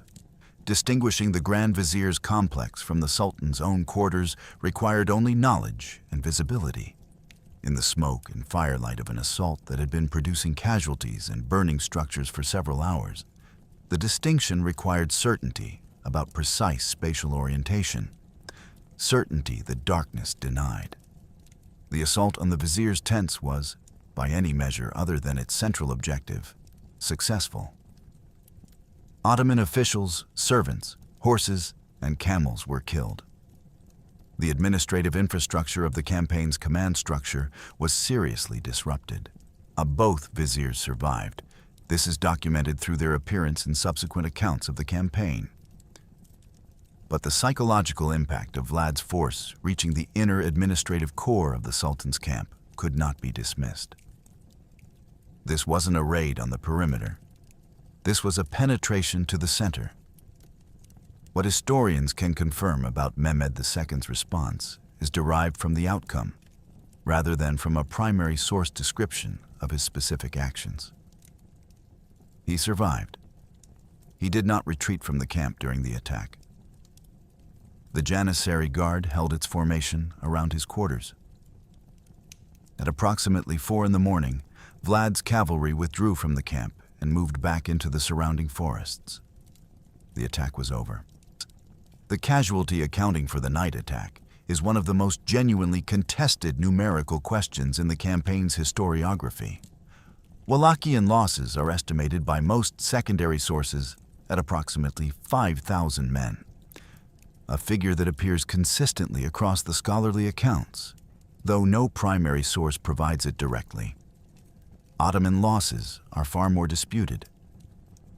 distinguishing the Grand Vizier's complex from the Sultan's own quarters required only knowledge and visibility. In the smoke and firelight of an assault that had been producing casualties and burning structures for several hours, the distinction required certainty about precise spatial orientation, certainty that darkness denied. The assault on the Vizier's tents was, by any measure other than its central objective, successful. Ottoman officials, servants, horses, and camels were killed. The administrative infrastructure of the campaign's command structure was seriously disrupted. Both viziers survived. This is documented through their appearance in subsequent accounts of the campaign. But the psychological impact of Vlad's force reaching the inner administrative core of the Sultan's camp could not be dismissed. This wasn't a raid on the perimeter. This was a penetration to the center. What historians can confirm about Mehmed II's response is derived from the outcome, rather than from a primary source description of his specific actions. He survived. He did not retreat from the camp during the attack. The Janissary Guard held its formation around his quarters. At approximately 4 in the morning, Vlad's cavalry withdrew from the camp and moved back into the surrounding forests. The attack was over. The casualty accounting for the night attack is one of the most genuinely contested numerical questions in the campaign's historiography. Wallachian losses are estimated by most secondary sources at approximately 5,000 men, a figure that appears consistently across the scholarly accounts, though no primary source provides it directly. Ottoman losses are far more disputed.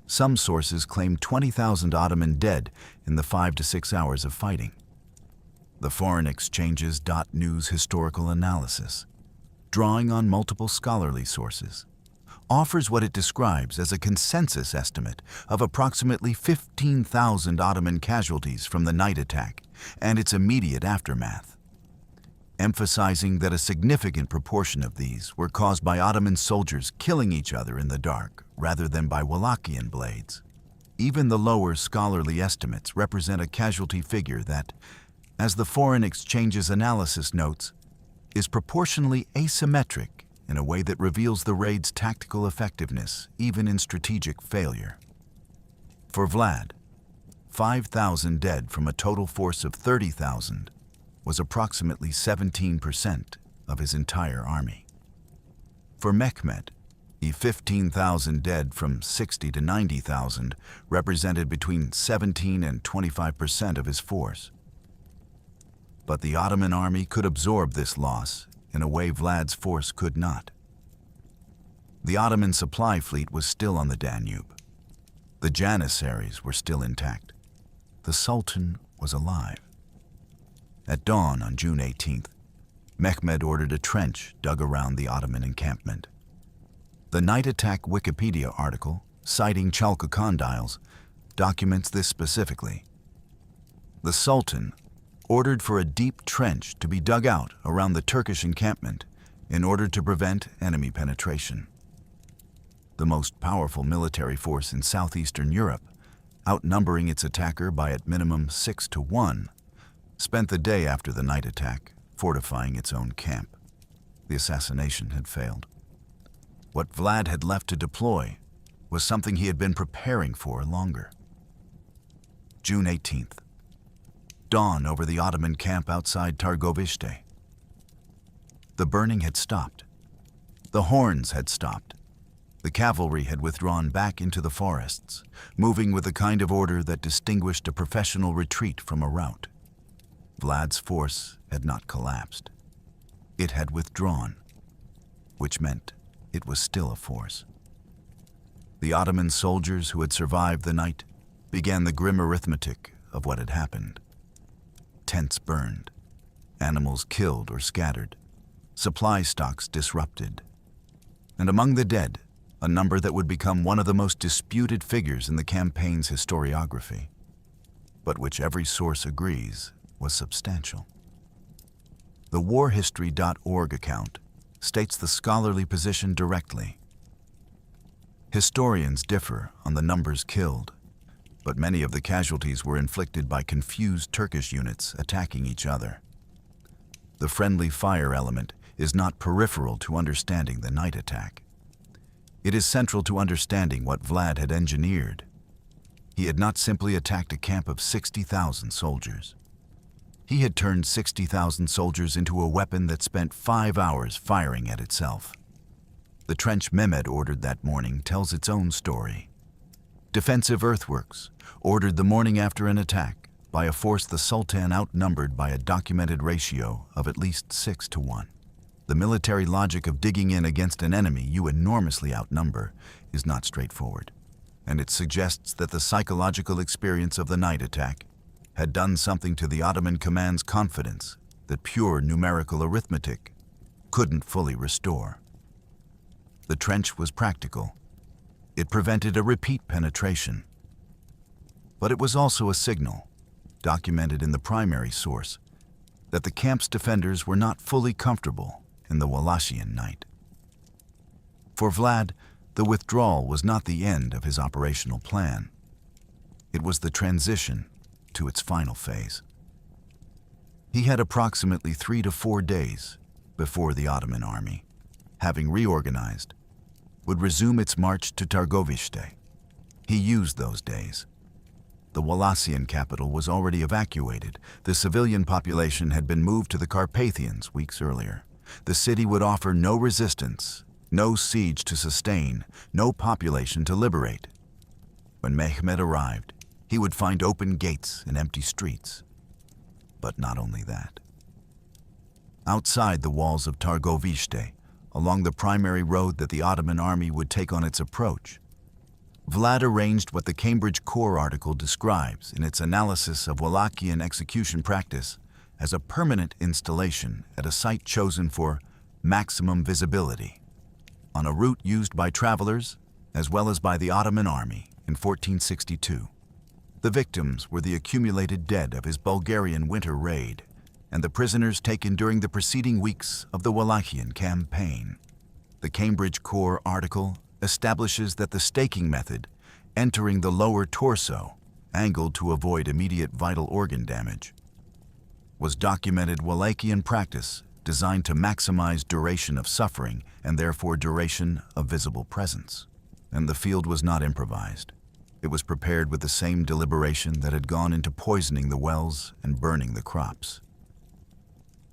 Some sources claim 20,000 Ottoman dead in the 5 to 6 hours of fighting. The Foreign Exchange's .news historical analysis, drawing on multiple scholarly sources, offers what it describes as a consensus estimate of approximately 15,000 Ottoman casualties from the night attack and its immediate aftermath, emphasizing that a significant proportion of these were caused by Ottoman soldiers killing each other in the dark rather than by Wallachian blades. Even the lower scholarly estimates represent a casualty figure that, as the Foreign Exchange's analysis notes, is proportionally asymmetric in a way that reveals the raid's tactical effectiveness, even in strategic failure. For Vlad, 5,000 dead from a total force of 30,000 was approximately 17% of his entire army. For Mehmed, the 15,000 dead from 60 to 90,000 represented between 17 and 25% of his force. But the Ottoman army could absorb this loss in a way Vlad's force could not. The Ottoman supply fleet was still on the Danube. The Janissaries were still intact. The Sultan was alive. At dawn on June 18th, Mehmed ordered a trench dug around the Ottoman encampment. The night attack Wikipedia article, citing chalcocondyles, documents this specifically. The Sultan ordered for a deep trench to be dug out around the Turkish encampment in order to prevent enemy penetration. The most powerful military force in southeastern Europe, outnumbering its attacker by at minimum 6-1, spent the day after the night attack fortifying its own camp. The assassination had failed. What Vlad had left to deploy was something he had been preparing for longer. June 18th. Dawn over the Ottoman camp outside Targoviste. The burning had stopped. The horns had stopped. The cavalry had withdrawn back into the forests, moving with the kind of order that distinguished a professional retreat from a rout. Vlad's force had not collapsed. It had withdrawn, which meant it was still a force. The Ottoman soldiers who had survived the night began the grim arithmetic of what had happened. Tents burned, animals killed or scattered, supply stocks disrupted, and among the dead, a number that would become one of the most disputed figures in the campaign's historiography, but which every source agrees was substantial. The warhistory.org account states the scholarly position directly. Historians differ on the numbers killed, but many of the casualties were inflicted by confused Turkish units attacking each other. The friendly fire element is not peripheral to understanding the night attack. It is central to understanding what Vlad had engineered. He had not simply attacked a camp of 60,000 soldiers. He had turned 60,000 soldiers into a weapon that spent 5 hours firing at itself. The trench Mehmed ordered that morning tells its own story. Defensive earthworks, ordered the morning after an attack by a force the Sultan outnumbered by a documented ratio of at least 6-1. The military logic of digging in against an enemy you enormously outnumber is not straightforward, and it suggests that the psychological experience of the night attack had done something to the Ottoman command's confidence that pure numerical arithmetic couldn't fully restore. The trench was practical. It prevented a repeat penetration. But it was also a signal, documented in the primary source, that the camp's defenders were not fully comfortable in the Wallachian night. For Vlad, the withdrawal was not the end of his operational plan. It was the transition to its final phase. He had approximately 3 to 4 days before the Ottoman army, having reorganized, would resume its march to Targoviste. He used those days. The Wallachian capital was already evacuated. The civilian population had been moved to the Carpathians weeks earlier. The city would offer no resistance, no siege to sustain, no population to liberate. When Mehmed arrived, he would find open gates and empty streets. But not only that. Outside the walls of Targoviste, along the primary road that the Ottoman army would take on its approach, Vlad arranged what the Cambridge Core article describes in its analysis of Wallachian execution practice as a permanent installation at a site chosen for maximum visibility, on a route used by travelers as well as by the Ottoman army in 1462. The victims were the accumulated dead of his Bulgarian winter raid and the prisoners taken during the preceding weeks of the Wallachian campaign. The Cambridge Core article establishes that the staking method, entering the lower torso, angled to avoid immediate vital organ damage, was documented Wallachian practice designed to maximize duration of suffering and therefore duration of visible presence. And the field was not improvised. It was prepared with the same deliberation that had gone into poisoning the wells and burning the crops.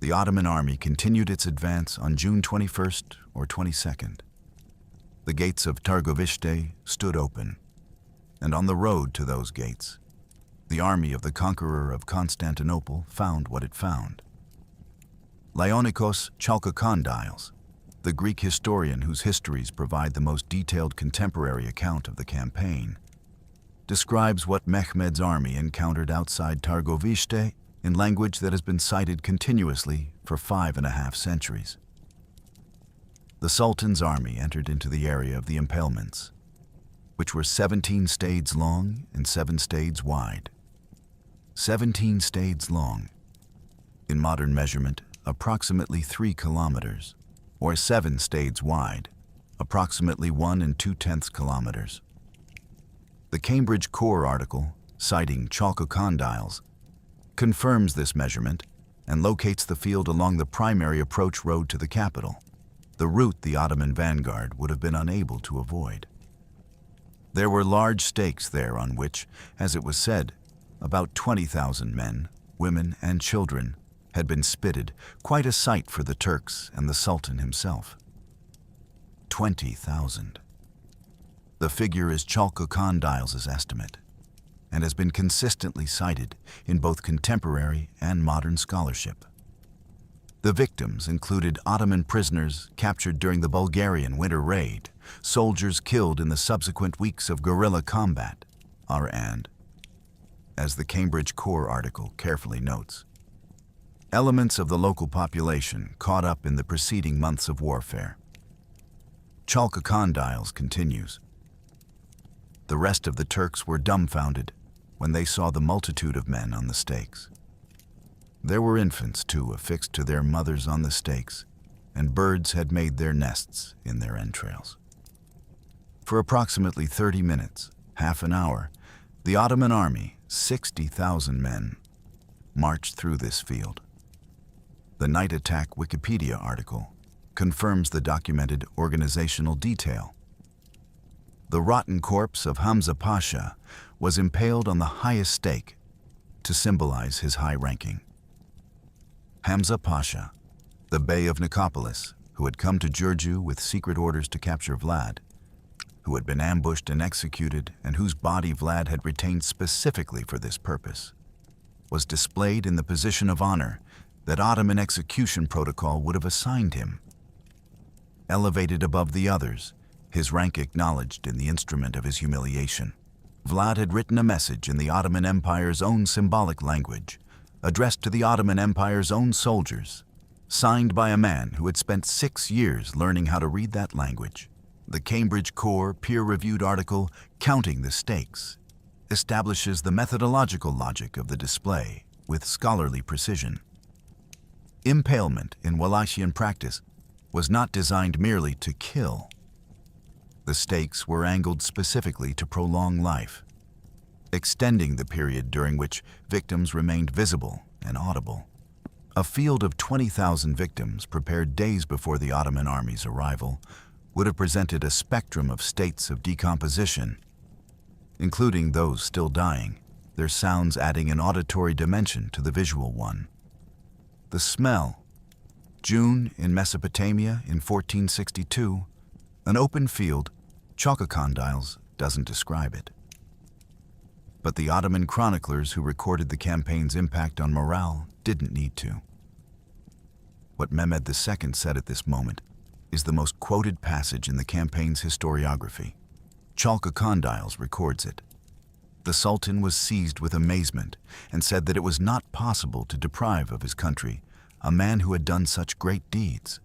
The Ottoman army continued its advance on June 21st or 22nd. The gates of Targoviste stood open, and on the road to those gates, the army of the conqueror of Constantinople found what it found. Laonikos Chalkokondyles, the Greek historian whose histories provide the most detailed contemporary account of the campaign, describes what Mehmed's army encountered outside Targoviste in language that has been cited continuously for 5.5 centuries. The Sultan's army entered into the area of the empalements, which were 17 stades long and 7 stades wide. 17 stades long, in modern measurement, approximately 3 kilometers, or 7 stades wide, approximately 1 2/10 kilometers. The Cambridge Core article, citing chalcocondyles, confirms this measurement and locates the field along the primary approach road to the capital, the route the Ottoman vanguard would have been unable to avoid. There were large stakes there on which, as it was said, about 20,000 men, women, and children had been spitted, quite a sight for the Turks and the Sultan himself. 20,000. The figure is chalcocondyles' estimate, and has been consistently cited in both contemporary and modern scholarship. The victims included Ottoman prisoners captured during the Bulgarian winter raid, soldiers killed in the subsequent weeks of guerrilla combat, and, as the Cambridge Core article carefully notes, elements of the local population caught up in the preceding months of warfare. Chalcocondyles continues. The rest of the Turks were dumbfounded when they saw the multitude of men on the stakes. There were infants, too, affixed to their mothers on the stakes, and birds had made their nests in their entrails. For approximately 30 minutes, half an hour, the Ottoman army, 60,000 men, marched through this field. The Night Attack Wikipedia article confirms the documented organizational detail. The rotten corpse of Hamza Pasha was impaled on the highest stake to symbolize his high ranking. Hamza Pasha, the Bey of Nicopolis, who had come to Giurgiu with secret orders to capture Vlad, who had been ambushed and executed and whose body Vlad had retained specifically for this purpose, was displayed in the position of honor that Ottoman execution protocol would have assigned him. Elevated above the others, his rank acknowledged in the instrument of his humiliation, Vlad had written a message in the Ottoman Empire's own symbolic language, addressed to the Ottoman Empire's own soldiers, signed by a man who had spent 6 years learning how to read that language. The Cambridge Core peer-reviewed article, Counting the Stakes, establishes the methodological logic of the display with scholarly precision. Impalement in Wallachian practice was not designed merely to kill. The stakes were angled specifically to prolong life, extending the period during which victims remained visible and audible. A field of 20,000 victims prepared days before the Ottoman army's arrival would have presented a spectrum of states of decomposition, including those still dying, their sounds adding an auditory dimension to the visual one. The smell. June in Mesopotamia in 1462, an open field, chalcocondyles doesn't describe it. But the Ottoman chroniclers who recorded the campaign's impact on morale didn't need to. What Mehmed II said at this moment is the most quoted passage in the campaign's historiography. Chalcocondyles records it. The Sultan was seized with amazement and said that it was not possible to deprive of his country a man who had done such great deeds,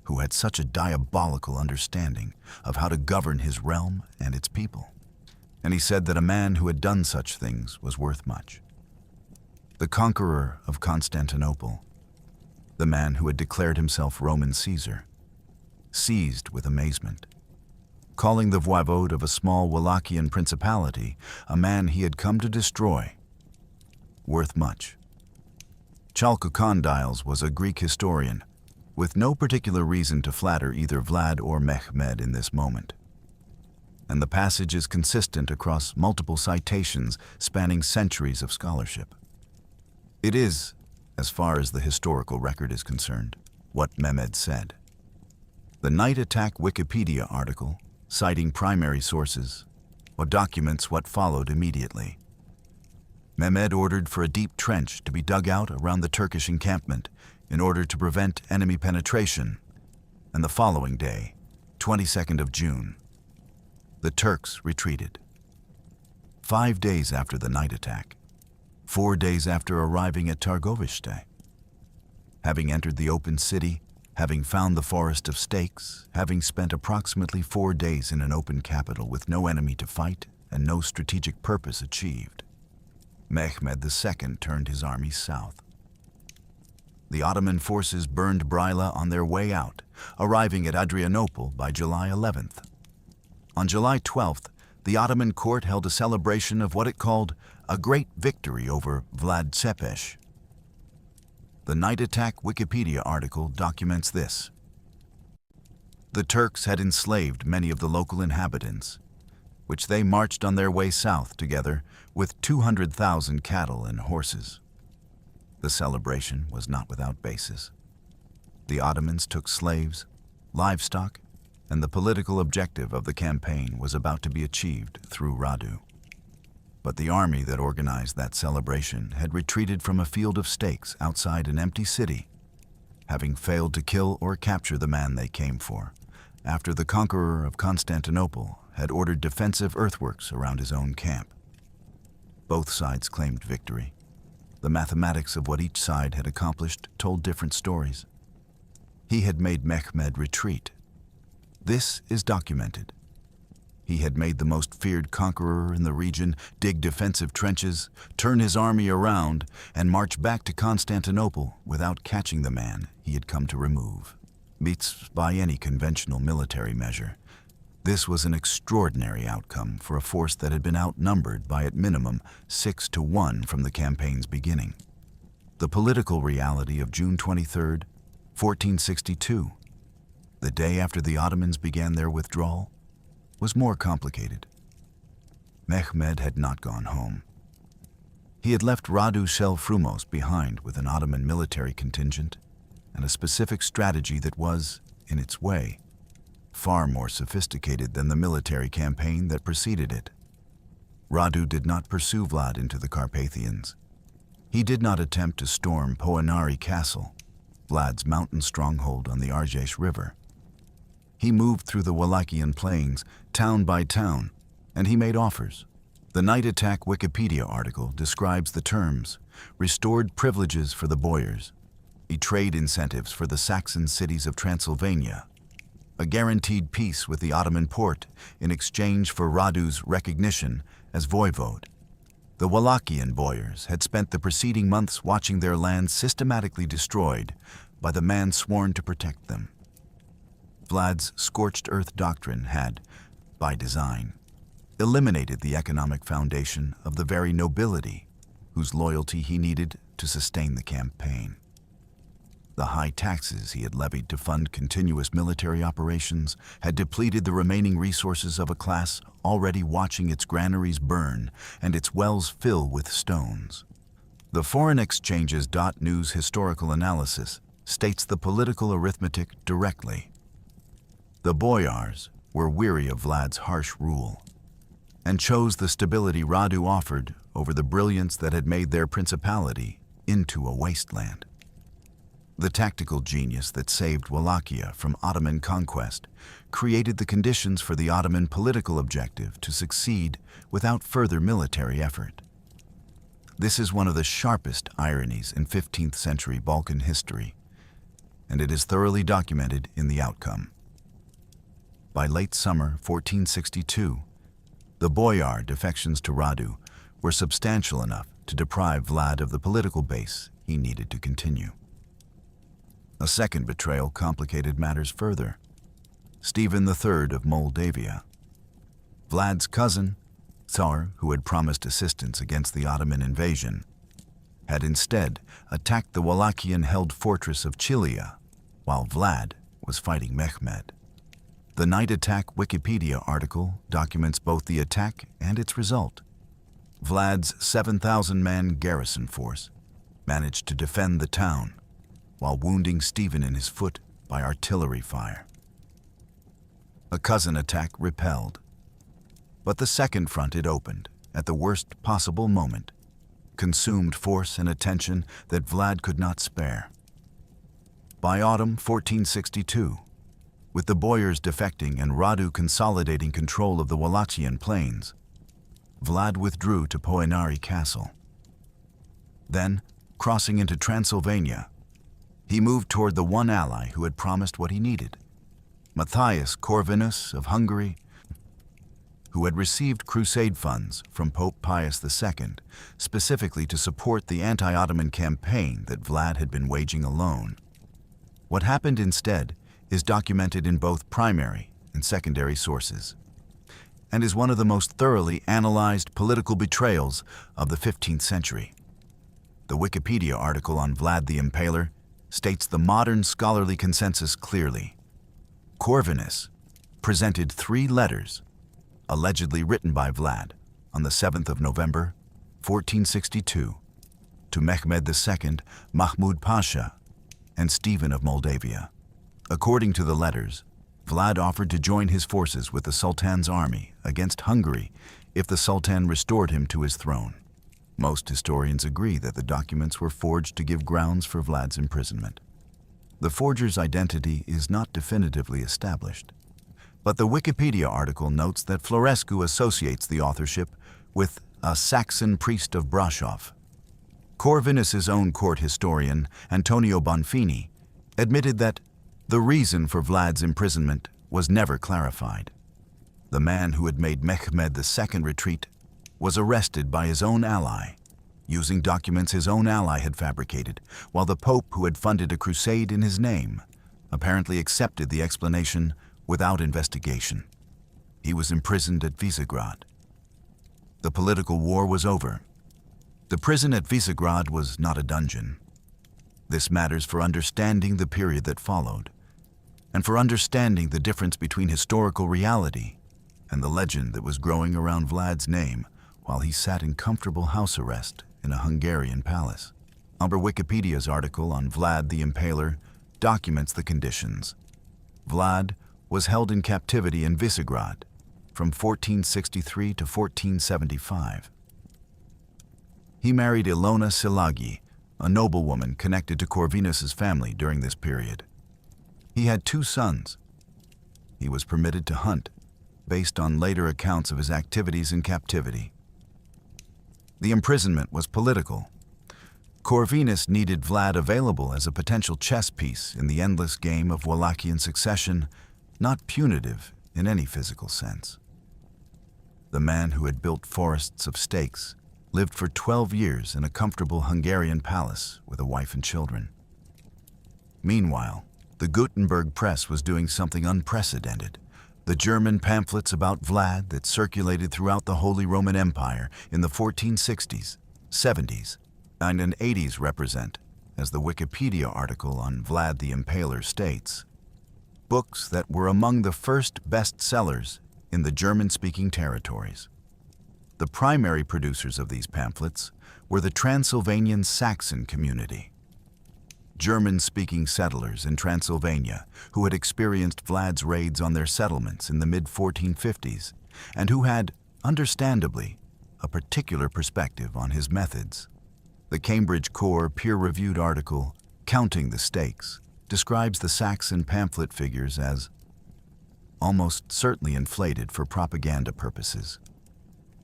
who had such a diabolical understanding of how to govern his realm and its people. And he said that a man who had done such things was worth much. The conqueror of Constantinople, the man who had declared himself Roman Caesar, seized with amazement, calling the voivode of a small Wallachian principality a man he had come to destroy, worth much. Chalcocondyles was a Greek historian, with no particular reason to flatter either Vlad or Mehmed in this moment. And the passage is consistent across multiple citations spanning centuries of scholarship. It is, as far as the historical record is concerned, what Mehmed said. The Night Attack Wikipedia article, citing primary sources, documents what followed immediately. Mehmed ordered for a deep trench to be dug out around the Turkish encampment in order to prevent enemy penetration, and the following day, 22nd of June, the Turks retreated. 5 days after the night attack, 4 days after arriving at Targovishte, having entered the open city, having found the forest of stakes, having spent approximately 4 days in an open capital with no enemy to fight and no strategic purpose achieved, Mehmed II turned his army south. The Ottoman forces burned Bryla on their way out, arriving at Adrianople by July 11th. On July 12th, the Ottoman court held a celebration of what it called a great victory over Vlad Tepes. The Night Attack Wikipedia article documents this. The Turks had enslaved many of the local inhabitants, which they marched on their way south together with 200,000 cattle and horses. The celebration was not without basis. The Ottomans took slaves, livestock, and the political objective of the campaign was about to be achieved through Radu. But the army that organized that celebration had retreated from a field of stakes outside an empty city, having failed to kill or capture the man they came for, after the conqueror of Constantinople had ordered defensive earthworks around his own camp. Both sides claimed victory. The mathematics of what each side had accomplished told different stories. He had made Mehmed retreat. This is documented. He had made the most feared conqueror in the region dig defensive trenches, turn his army around, and march back to Constantinople without catching the man he had come to remove. Beats by any conventional military measure. This was an extraordinary outcome for a force that had been outnumbered by at minimum 6-1 from the campaign's beginning. The political reality of June 23, 1462, the day after the Ottomans began their withdrawal, was more complicated. Mehmed had not gone home. He had left Radu Shel Frumos behind with an Ottoman military contingent and a specific strategy that was, in its way, far more sophisticated than the military campaign that preceded it. Radu did not pursue Vlad into the Carpathians. He did not attempt to storm Poenari Castle, Vlad's mountain stronghold on the Argeș River. He moved through the Wallachian plains, town by town, and he made offers. The Night Attack Wikipedia article describes the terms: restored privileges for the boyars, trade incentives for the Saxon cities of Transylvania, a guaranteed peace with the Ottoman Porte in exchange for Radu's recognition as voivode. The Wallachian boyars had spent the preceding months watching their lands systematically destroyed by the man sworn to protect them. Vlad's scorched earth doctrine had, by design, eliminated the economic foundation of the very nobility whose loyalty he needed to sustain the campaign. The high taxes he had levied to fund continuous military operations had depleted the remaining resources of a class already watching its granaries burn and its wells fill with stones. The Foreign Exchanges.News historical analysis states the political arithmetic directly. The boyars were weary of Vlad's harsh rule and chose the stability Radu offered over the brilliance that had made their principality into a wasteland. The tactical genius that saved Wallachia from Ottoman conquest created the conditions for the Ottoman political objective to succeed without further military effort. This is one of the sharpest ironies in 15th century Balkan history, and it is thoroughly documented in the outcome. By late summer 1462, the boyar defections to Radu were substantial enough to deprive Vlad of the political base he needed to continue. A second betrayal complicated matters further. Stephen III of Moldavia, Vlad's cousin, Tsar, who had promised assistance against the Ottoman invasion, had instead attacked the Wallachian-held fortress of Chilia while Vlad was fighting Mehmed. The Night Attack Wikipedia article documents both the attack and its result. Vlad's 7,000-man garrison force managed to defend the town while wounding Stephen in his foot by artillery fire. A cousin attack repelled, but the second front it opened at the worst possible moment consumed force and attention that Vlad could not spare. By autumn 1462, with the boyars defecting and Radu consolidating control of the Wallachian plains, Vlad withdrew to Poenari Castle. Then, crossing into Transylvania, he moved toward the one ally who had promised what he needed, Matthias Corvinus of Hungary. who had received crusade funds from Pope Pius II, specifically to support the anti-Ottoman campaign that Vlad had been waging alone. What happened instead is documented in both primary and secondary sources, and is one of the most thoroughly analyzed political betrayals of the 15th century. The Wikipedia article on Vlad the Impaler states the modern scholarly consensus clearly. Corvinus presented 3 letters, allegedly written by Vlad, on the 7th of November, 1462, to Mehmed II, Mahmud Pasha, and Stephen of Moldavia. According to the letters, Vlad offered to join his forces with the Sultan's army against Hungary if the Sultan restored him to his throne. Most historians agree that the documents were forged to give grounds for Vlad's imprisonment. The forger's identity is not definitively established, but the Wikipedia article notes that Florescu associates the authorship with a Saxon priest of Brasov. Corvinus's own court historian, Antonio Bonfini, admitted that the reason for Vlad's imprisonment was never clarified. The man who had made Mehmed II retreat was arrested by his own ally, using documents his own ally had fabricated, while the Pope, who had funded a crusade in his name, apparently accepted the explanation without investigation. He was imprisoned at Visegrad. The political war was over. The prison at Visegrad was not a dungeon. This matters for understanding the period that followed, and for understanding the difference between historical reality and the legend that was growing around Vlad's name while he sat in comfortable house arrest in a Hungarian palace. Wikipedia's article on Vlad the Impaler documents the conditions. Vlad was held in captivity in Visegrad from 1463 to 1475. He married Ilona Silagi, a noblewoman connected to Corvinus's family during this period. He had 2 sons. He was permitted to hunt, based on later accounts of his activities in captivity. The imprisonment was political. Corvinus needed Vlad available as a potential chess piece in the endless game of Wallachian succession, not punitive in any physical sense. The man who had built forests of stakes lived for 12 years in a comfortable Hungarian palace with a wife and children. Meanwhile, the Gutenberg press was doing something unprecedented. The German pamphlets about Vlad that circulated throughout the Holy Roman Empire in the 1460s, 70s, and 80s represent, as the Wikipedia article on Vlad the Impaler states, books that were among the first bestsellers in the German-speaking territories. The primary producers of these pamphlets were the Transylvanian Saxon community, German-speaking settlers in Transylvania who had experienced Vlad's raids on their settlements in the mid-1450s and who had, understandably, a particular perspective on his methods. The Cambridge Core peer-reviewed article, Counting the Stakes, describes the Saxon pamphlet figures as almost certainly inflated for propaganda purposes,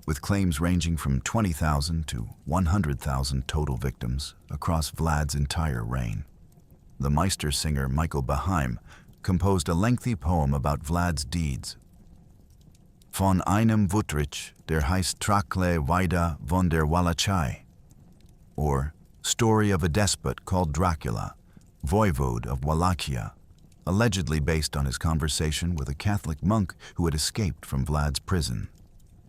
with claims ranging from 20,000 to 100,000 total victims across Vlad's entire reign. The Meister singer Michael Beheim composed a lengthy poem about Vlad's deeds. Von einem Wuttrich, der heißt Trakle Weida von der Wallachei, or Story of a Despot called Dracula, Voivode of Wallachia, allegedly based on his conversation with a Catholic monk who had escaped from Vlad's prison.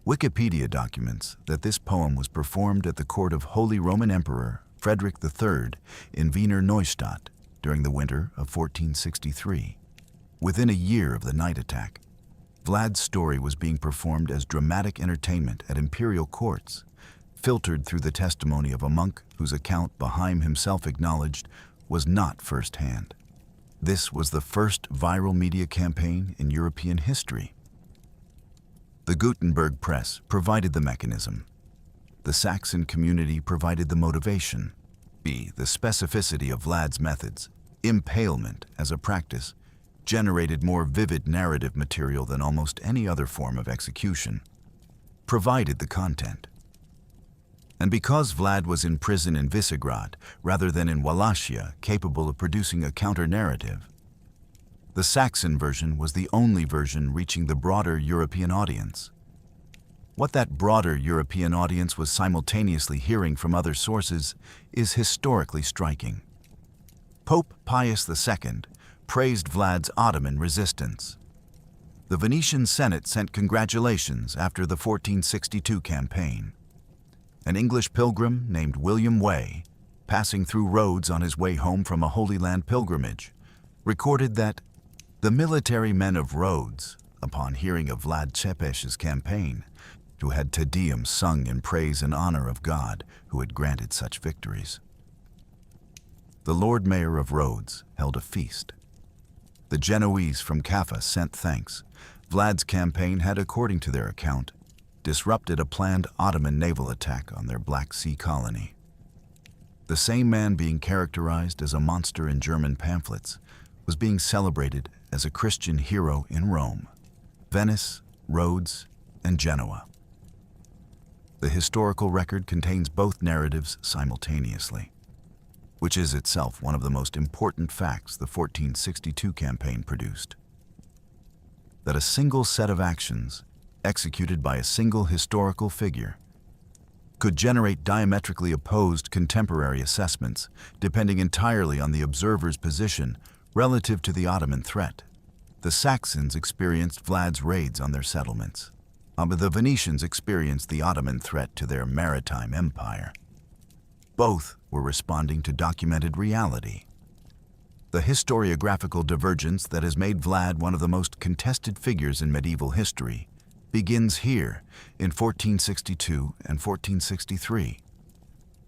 Wikipedia documents that this poem was performed at the court of Holy Roman Emperor Frederick III in Wiener Neustadt during the winter of 1463. Within a year of the night attack, Vlad's story was being performed as dramatic entertainment at imperial courts, filtered through the testimony of a monk whose account Beheim himself acknowledged was not firsthand. This was the first viral media campaign in European history. The Gutenberg press provided the mechanism. The Saxon community provided the motivation. The specificity of Vlad's methods, impalement as a practice, generated more vivid narrative material than almost any other form of execution, provided the content. And because Vlad was in prison in Visegrad rather than in Wallachia capable of producing a counter-narrative, the Saxon version was the only version reaching the broader European audience. What that broader European audience was simultaneously hearing from other sources is historically striking. Pope Pius II praised Vlad's Ottoman resistance. The Venetian Senate sent congratulations after the 1462 campaign. An English pilgrim named William Way, passing through Rhodes on his way home from a Holy Land pilgrimage, recorded that the military men of Rhodes, upon hearing of Vlad Tepesh's campaign, who had Te Deum sung in praise and honor of God who had granted such victories. The Lord Mayor of Rhodes held a feast. The Genoese from Kaffa sent thanks. Vlad's campaign had, according to their account, disrupted a planned Ottoman naval attack on their Black Sea colony. The same man being characterized as a monster in German pamphlets was being celebrated as a Christian hero in Rome, Venice, Rhodes, and Genoa. The historical record contains both narratives simultaneously, which is itself one of the most important facts the 1462 campaign produced. That a single set of actions, executed by a single historical figure, could generate diametrically opposed contemporary assessments depending entirely on the observer's position relative to the Ottoman threat. The Saxons experienced Vlad's raids on their settlements. The Venetians experienced the Ottoman threat to their maritime empire. Both were responding to documented reality. The historiographical divergence that has made Vlad one of the most contested figures in medieval history begins here in 1462 and 1463,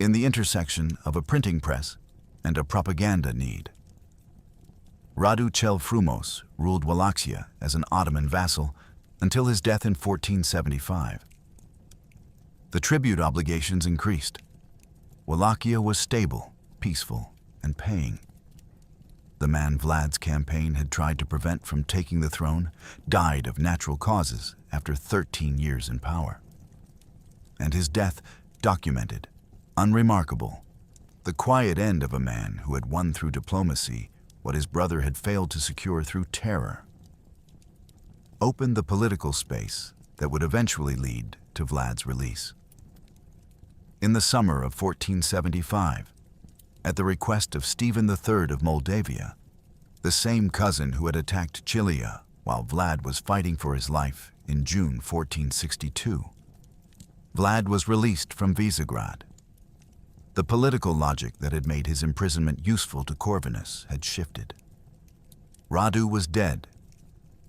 in the intersection of a printing press and a propaganda need. Radu cel Frumos ruled Wallachia as an Ottoman vassal until his death in 1475. The tribute obligations increased. Wallachia was stable, peaceful, and paying. The man Vlad's campaign had tried to prevent from taking the throne died of natural causes after 13 years in power. And his death documented, unremarkable, the quiet end of a man who had won through diplomacy what his brother had failed to secure through terror. Opened the political space that would eventually lead to Vlad's release. In the summer of 1475, at the request of Stephen III of Moldavia, the same cousin who had attacked Chilia while Vlad was fighting for his life in June 1462, Vlad was released from Visegrad. The political logic that had made his imprisonment useful to Corvinus had shifted. Radu was dead.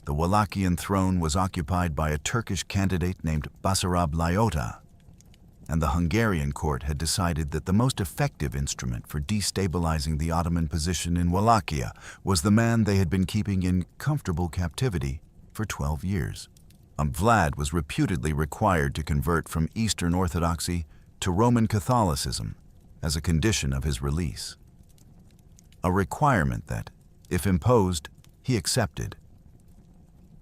The Wallachian throne was occupied by a Turkish candidate named Basarab Laiota, and the Hungarian court had decided that the most effective instrument for destabilizing the Ottoman position in Wallachia was the man they had been keeping in comfortable captivity for 12 years. Vlad was reputedly required to convert from Eastern Orthodoxy to Roman Catholicism as a condition of his release. A requirement that, if imposed, he accepted.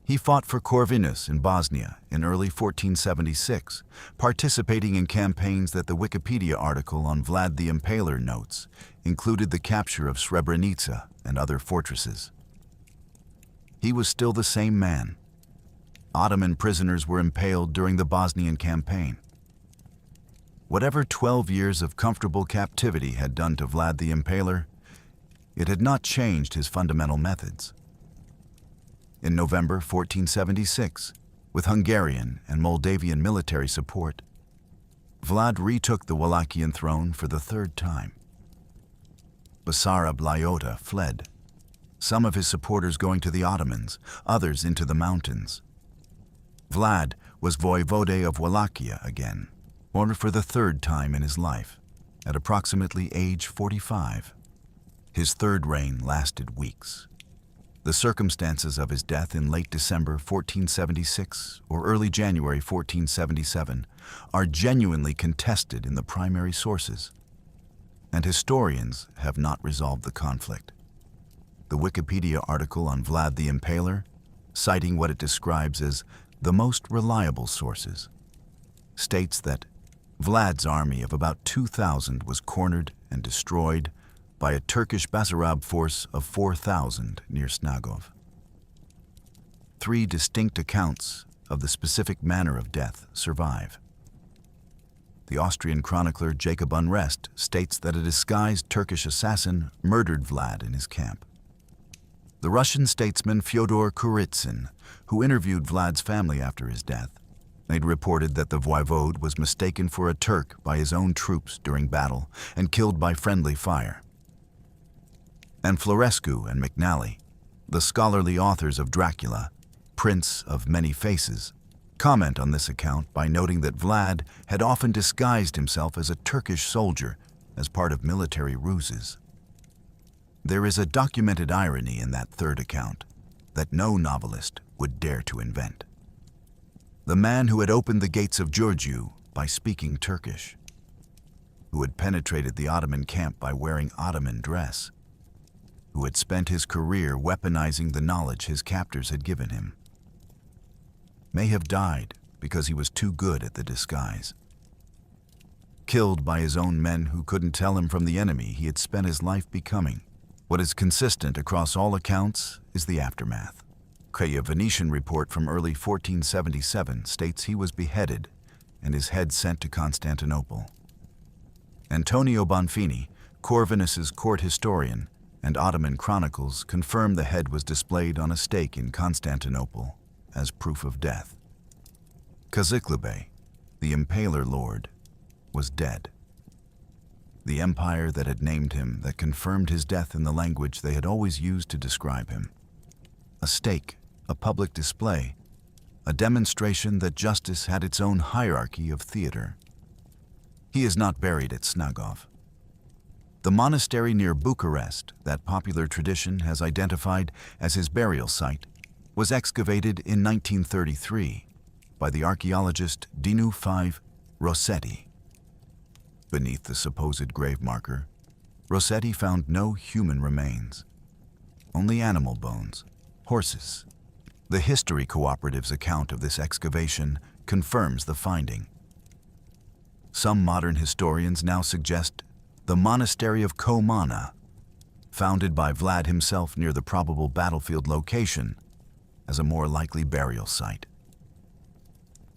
He fought for Corvinus in Bosnia in early 1476, participating in campaigns that the Wikipedia article on Vlad the Impaler notes included the capture of Srebrenica and other fortresses. He was still the same man. Ottoman prisoners were impaled during the Bosnian campaign. Whatever 12 years of comfortable captivity had done to Vlad the Impaler, it had not changed his fundamental methods. In November 1476, with Hungarian and Moldavian military support, Vlad retook the Wallachian throne for the third time. Basarab Laiota fled, some of his supporters going to the Ottomans, others into the mountains. Vlad was voivode of Wallachia again, or for the third time in his life, at approximately age 45. His third reign lasted weeks. The circumstances of his death in late December 1476 or early January 1477 are genuinely contested in the primary sources, and historians have not resolved the conflict. The Wikipedia article on Vlad the Impaler, citing what it describes as the most reliable sources, states that Vlad's army of about 2,000 was cornered and destroyed by a Turkish Basarab force of 4,000 near Snagov. Three distinct accounts of the specific manner of death survive. The Austrian chronicler Jacob Unrest states that a disguised Turkish assassin murdered Vlad in his camp. The Russian statesman Fyodor Kurizin, who interviewed Vlad's family after his death, made reported that the voivode was mistaken for a Turk by his own troops during battle and killed by friendly fire. And Florescu and McNally, the scholarly authors of Dracula, Prince of Many Faces, comment on this account by noting that Vlad had often disguised himself as a Turkish soldier as part of military ruses. There is a documented irony in that third account that no novelist would dare to invent. The man who had opened the gates of Giurgiu by speaking Turkish, who had penetrated the Ottoman camp by wearing Ottoman dress, who had spent his career weaponizing the knowledge his captors had given him, may have died because he was too good at the disguise. Killed by his own men who couldn't tell him from the enemy he had spent his life becoming. What is consistent across all accounts is the aftermath. A Venetian report from early 1477 states he was beheaded and his head sent to Constantinople. Antonio Bonfini, Corvinus's court historian, and Ottoman chronicles confirm the head was displayed on a stake in Constantinople as proof of death. Kaziklibe, the impaler lord, was dead. The empire that had named him, that confirmed his death in the language they had always used to describe him. A stake, a public display, a demonstration that justice had its own hierarchy of theater. He is not buried at Snagov. The monastery near Bucharest, that popular tradition has identified as his burial site, was excavated in 1933 by the archaeologist Dinu V. Rossetti. Beneath the supposed grave marker, Rossetti found no human remains, only animal bones, horses. The History Cooperative's account of this excavation confirms the finding. Some modern historians now suggest the monastery of Komana, founded by Vlad himself near the probable battlefield location, as a more likely burial site.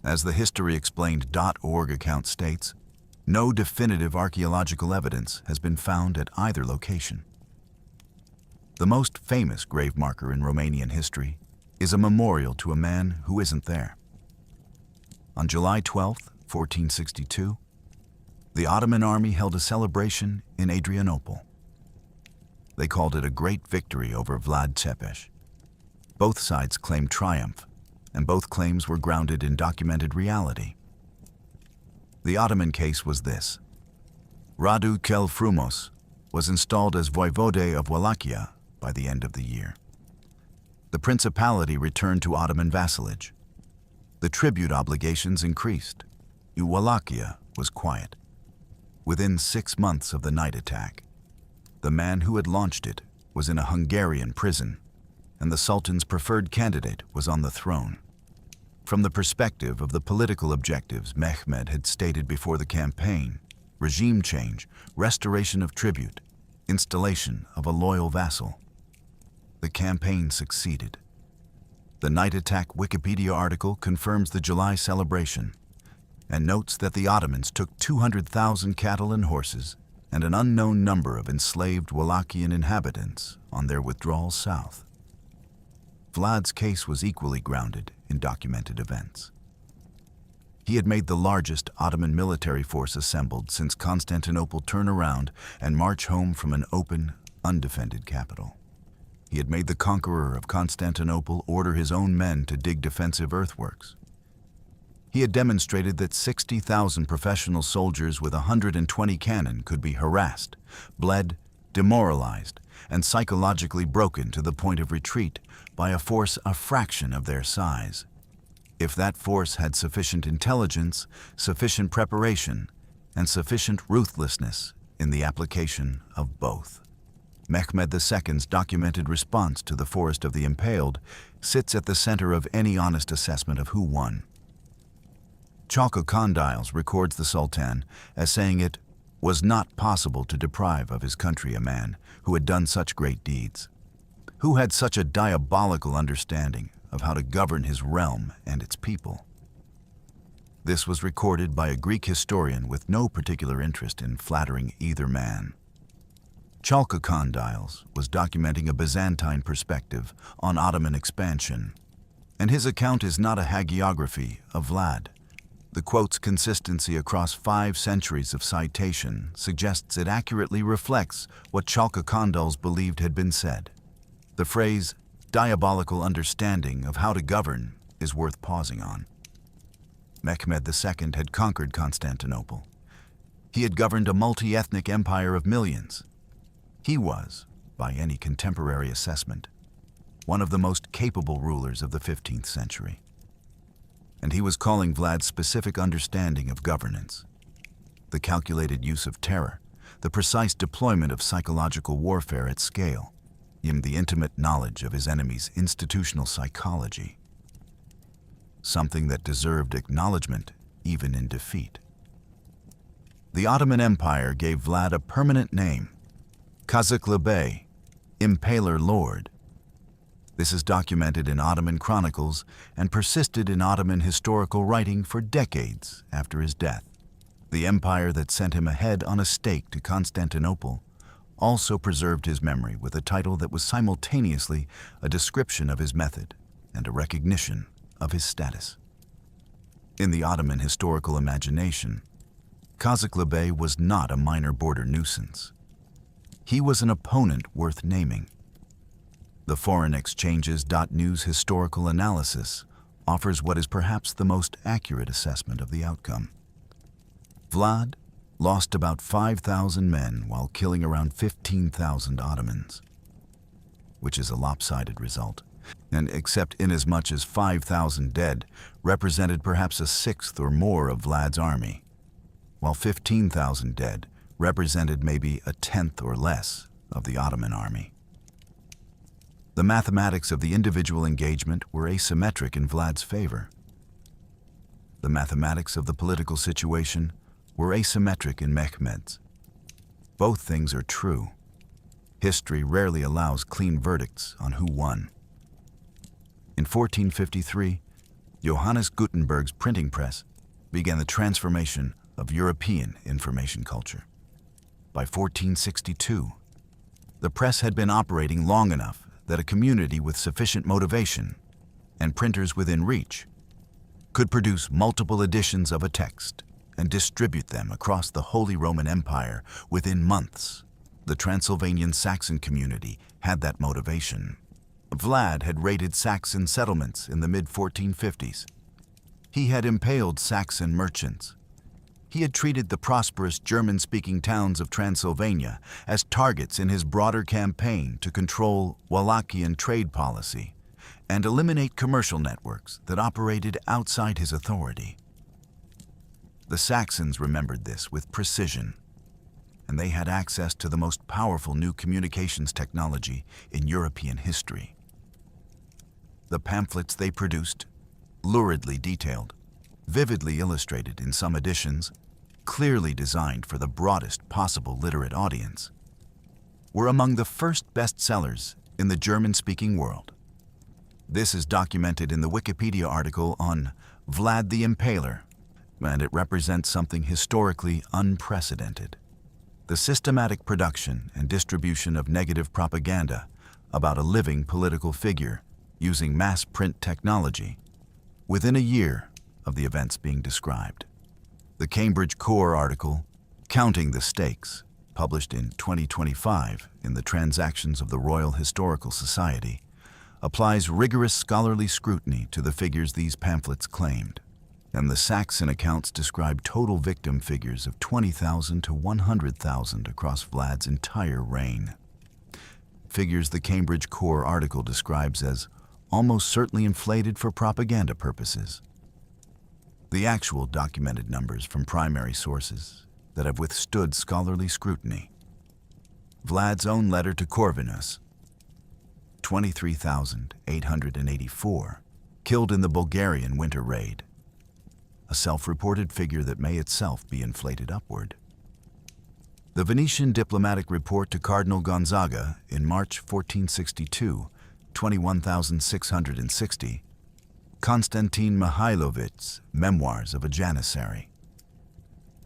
As the historyexplained.org account states, no definitive archaeological evidence has been found at either location. The most famous grave marker in Romanian history is a memorial to a man who isn't there. On July 12, 1462, the Ottoman army held a celebration in Adrianople. They called it a great victory over Vlad Tepes. Both sides claimed triumph, and both claims were grounded in documented reality. The Ottoman case was this. Radu Kel Frumos was installed as voivode of Wallachia by the end of the year. The principality returned to Ottoman vassalage. The tribute obligations increased. Wallachia was quiet. Within 6 months of the night attack, the man who had launched it was in a Hungarian prison, and the Sultan's preferred candidate was on the throne. From the perspective of the political objectives Mehmed had stated before the campaign, regime change, restoration of tribute, installation of a loyal vassal, the campaign succeeded. The night attack Wikipedia article confirms the July celebration and notes that the Ottomans took 200,000 cattle and horses and an unknown number of enslaved Wallachian inhabitants on their withdrawal south. Vlad's case was equally grounded in documented events. He had made the largest Ottoman military force assembled since Constantinople turn around and march home from an open, undefended capital. He had made the conqueror of Constantinople order his own men to dig defensive earthworks. He had demonstrated that 60,000 professional soldiers with 120 cannon could be harassed, bled, demoralized, and psychologically broken to the point of retreat by a force a fraction of their size. If that force had sufficient intelligence, sufficient preparation, and sufficient ruthlessness in the application of both. Mehmed II's documented response to the Forest of the Impaled sits at the center of any honest assessment of who won. Chalco Condyles records the Sultan as saying it was not possible to deprive of his country a man who had done such great deeds, Who had such a diabolical understanding of how to govern his realm and its people? This was recorded by a Greek historian with no particular interest in flattering either man. Chalkokondyles was documenting a Byzantine perspective on Ottoman expansion, and his account is not a hagiography of Vlad. The quote's consistency across 5 centuries of citation suggests it accurately reflects what Chalkokondyles believed had been said. The phrase, diabolical understanding of how to govern, is worth pausing on. Mehmed II had conquered Constantinople. He had governed a multi-ethnic empire of millions. He was, by any contemporary assessment, one of the most capable rulers of the 15th century. And he was calling Vlad's specific understanding of governance, the calculated use of terror, the precise deployment of psychological warfare at scale, the intimate knowledge of his enemy's institutional psychology, something that deserved acknowledgement even in defeat. The Ottoman Empire gave Vlad a permanent name, Kazaklı Bey, Impaler Lord. This is documented in Ottoman chronicles and persisted in Ottoman historical writing for decades after his death. The empire that sent him ahead on a stake to Constantinople also preserved his memory with a title that was simultaneously a description of his method and a recognition of his status. In the Ottoman historical imagination, Kazaklı Bey was not a minor border nuisance. He was an opponent worth naming. The Foreign Exchanges.News historical analysis offers what is perhaps the most accurate assessment of the outcome. Vlad lost about 5,000 men while killing around 15,000 Ottomans, which is a lopsided result, and except inasmuch as 5,000 dead represented perhaps a sixth or more of Vlad's army, while 15,000 dead represented maybe a tenth or less of the Ottoman army. The mathematics of the individual engagement were asymmetric in Vlad's favor. The mathematics of the political situation were asymmetric in Mehmed's. Both things are true. History rarely allows clean verdicts on who won. In 1453, Johannes Gutenberg's printing press began the transformation of European information culture. By 1462, the press had been operating long enough that a community with sufficient motivation and printers within reach could produce multiple editions of a text and distribute them across the Holy Roman Empire within months. The Transylvanian Saxon community had that motivation. Vlad had raided Saxon settlements in the mid-1450s. He had impaled Saxon merchants. He had treated the prosperous German-speaking towns of Transylvania as targets in his broader campaign to control Wallachian trade policy and eliminate commercial networks that operated outside his authority. The Saxons remembered this with precision, and they had access to the most powerful new communications technology in European history. The pamphlets they produced, luridly detailed, vividly illustrated in some editions, clearly designed for the broadest possible literate audience, were among the first bestsellers in the German-speaking world. This is documented in the Wikipedia article on Vlad the Impaler, and it represents something historically unprecedented: the systematic production and distribution of negative propaganda about a living political figure using mass print technology within a year of the events being described. The Cambridge Core article, Counting the Stakes, published in 2025 in the Transactions of the Royal Historical Society, applies rigorous scholarly scrutiny to the figures these pamphlets claimed, and the Saxon accounts describe total victim figures of 20,000 to 100,000 across Vlad's entire reign. Figures the Cambridge Core article describes as almost certainly inflated for propaganda purposes. The actual documented numbers from primary sources that have withstood scholarly scrutiny: Vlad's own letter to Corvinus, 23,884, killed in the Bulgarian winter raid, a self-reported figure that may itself be inflated upward. The Venetian diplomatic report to Cardinal Gonzaga in March 1462, 21,660, Konstantin Mihailovich's Memoirs of a Janissary,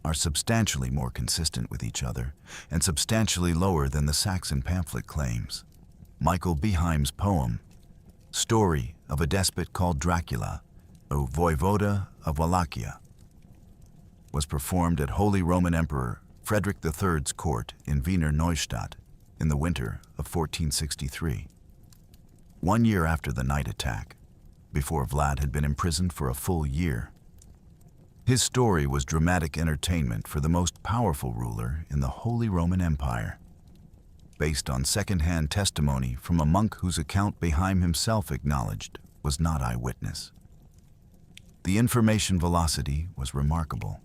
are substantially more consistent with each other and substantially lower than the Saxon pamphlet claims. Michael Beheim's poem, Story of a Despot Called Dracula, o Voivoda of Wallachia, was performed at Holy Roman Emperor Frederick III's court in Wiener Neustadt in the winter of 1463, 1 year after the night attack, before Vlad had been imprisoned for a full year. His story was dramatic entertainment for the most powerful ruler in the Holy Roman Empire, based on second-hand testimony from a monk whose account Beheim himself acknowledged was not eyewitness. The information velocity was remarkable.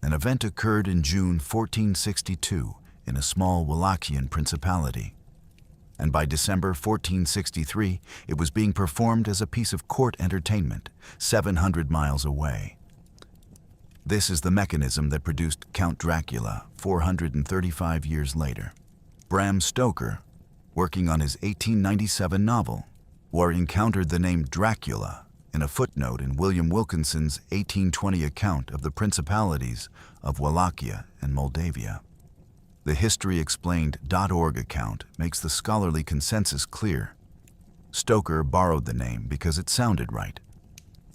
An event occurred in June 1462 in a small Wallachian principality, and by December 1463 it was being performed as a piece of court entertainment 700 miles away. This is the mechanism that produced Count Dracula 435 years later. Bram Stoker, working on his 1897 novel, encountered the name Dracula in a footnote in William Wilkinson's 1820 account of the principalities of Wallachia and Moldavia. The historyexplained.org account makes the scholarly consensus clear. Stoker borrowed the name because it sounded right,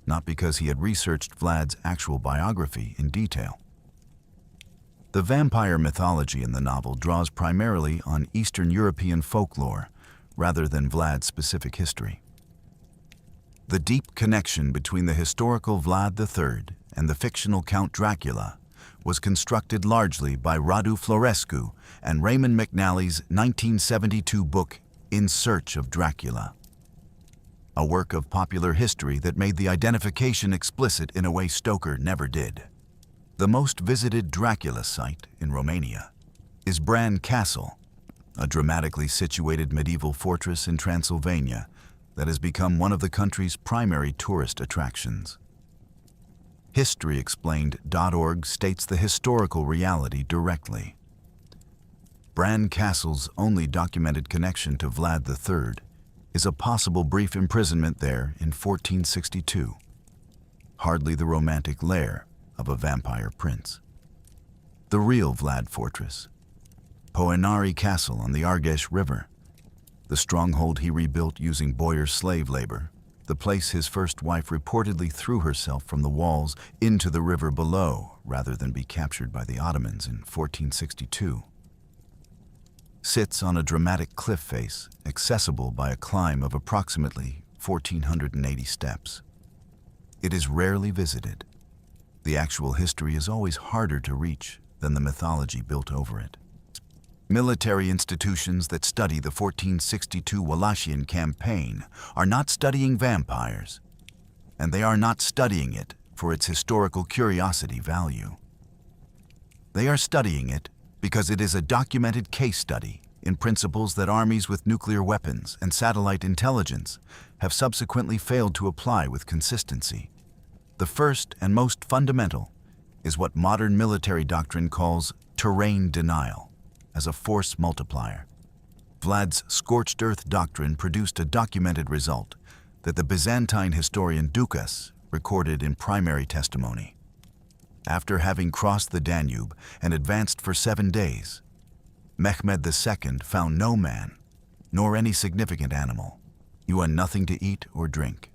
not because he had researched Vlad's actual biography in detail. The vampire mythology in the novel draws primarily on Eastern European folklore rather than Vlad's specific history. The deep connection between the historical Vlad III and the fictional Count Dracula was constructed largely by Radu Florescu and Raymond McNally's 1972 book In Search of Dracula, a work of popular history that made the identification explicit in a way Stoker never did. The most visited Dracula site in Romania is Bran Castle, a dramatically situated medieval fortress in Transylvania that has become one of the country's primary tourist attractions. HistoryExplained.org states the historical reality directly. Bran Castle's only documented connection to Vlad III is a possible brief imprisonment there in 1462, hardly the romantic lair of a vampire prince. The real Vlad fortress, Poenari Castle on the Argeș River, the stronghold he rebuilt using boyar slave labor, the place his first wife reportedly threw herself from the walls into the river below rather than be captured by the Ottomans in 1462, sits on a dramatic cliff face accessible by a climb of approximately 1,480 steps. It is rarely visited. The actual history is always harder to reach than the mythology built over it. Military institutions that study the 1462 Wallachian campaign are not studying vampires, and they are not studying it for its historical curiosity value. They are studying it because it is a documented case study in principles that armies with nuclear weapons and satellite intelligence have subsequently failed to apply with consistency. The first and most fundamental is what modern military doctrine calls terrain denial as a force multiplier. Vlad's scorched earth doctrine produced a documented result that the Byzantine historian Ducas recorded in primary testimony. After having crossed the Danube and advanced for 7 days, Mehmed II found no man, nor any significant animal. You had nothing to eat or drink.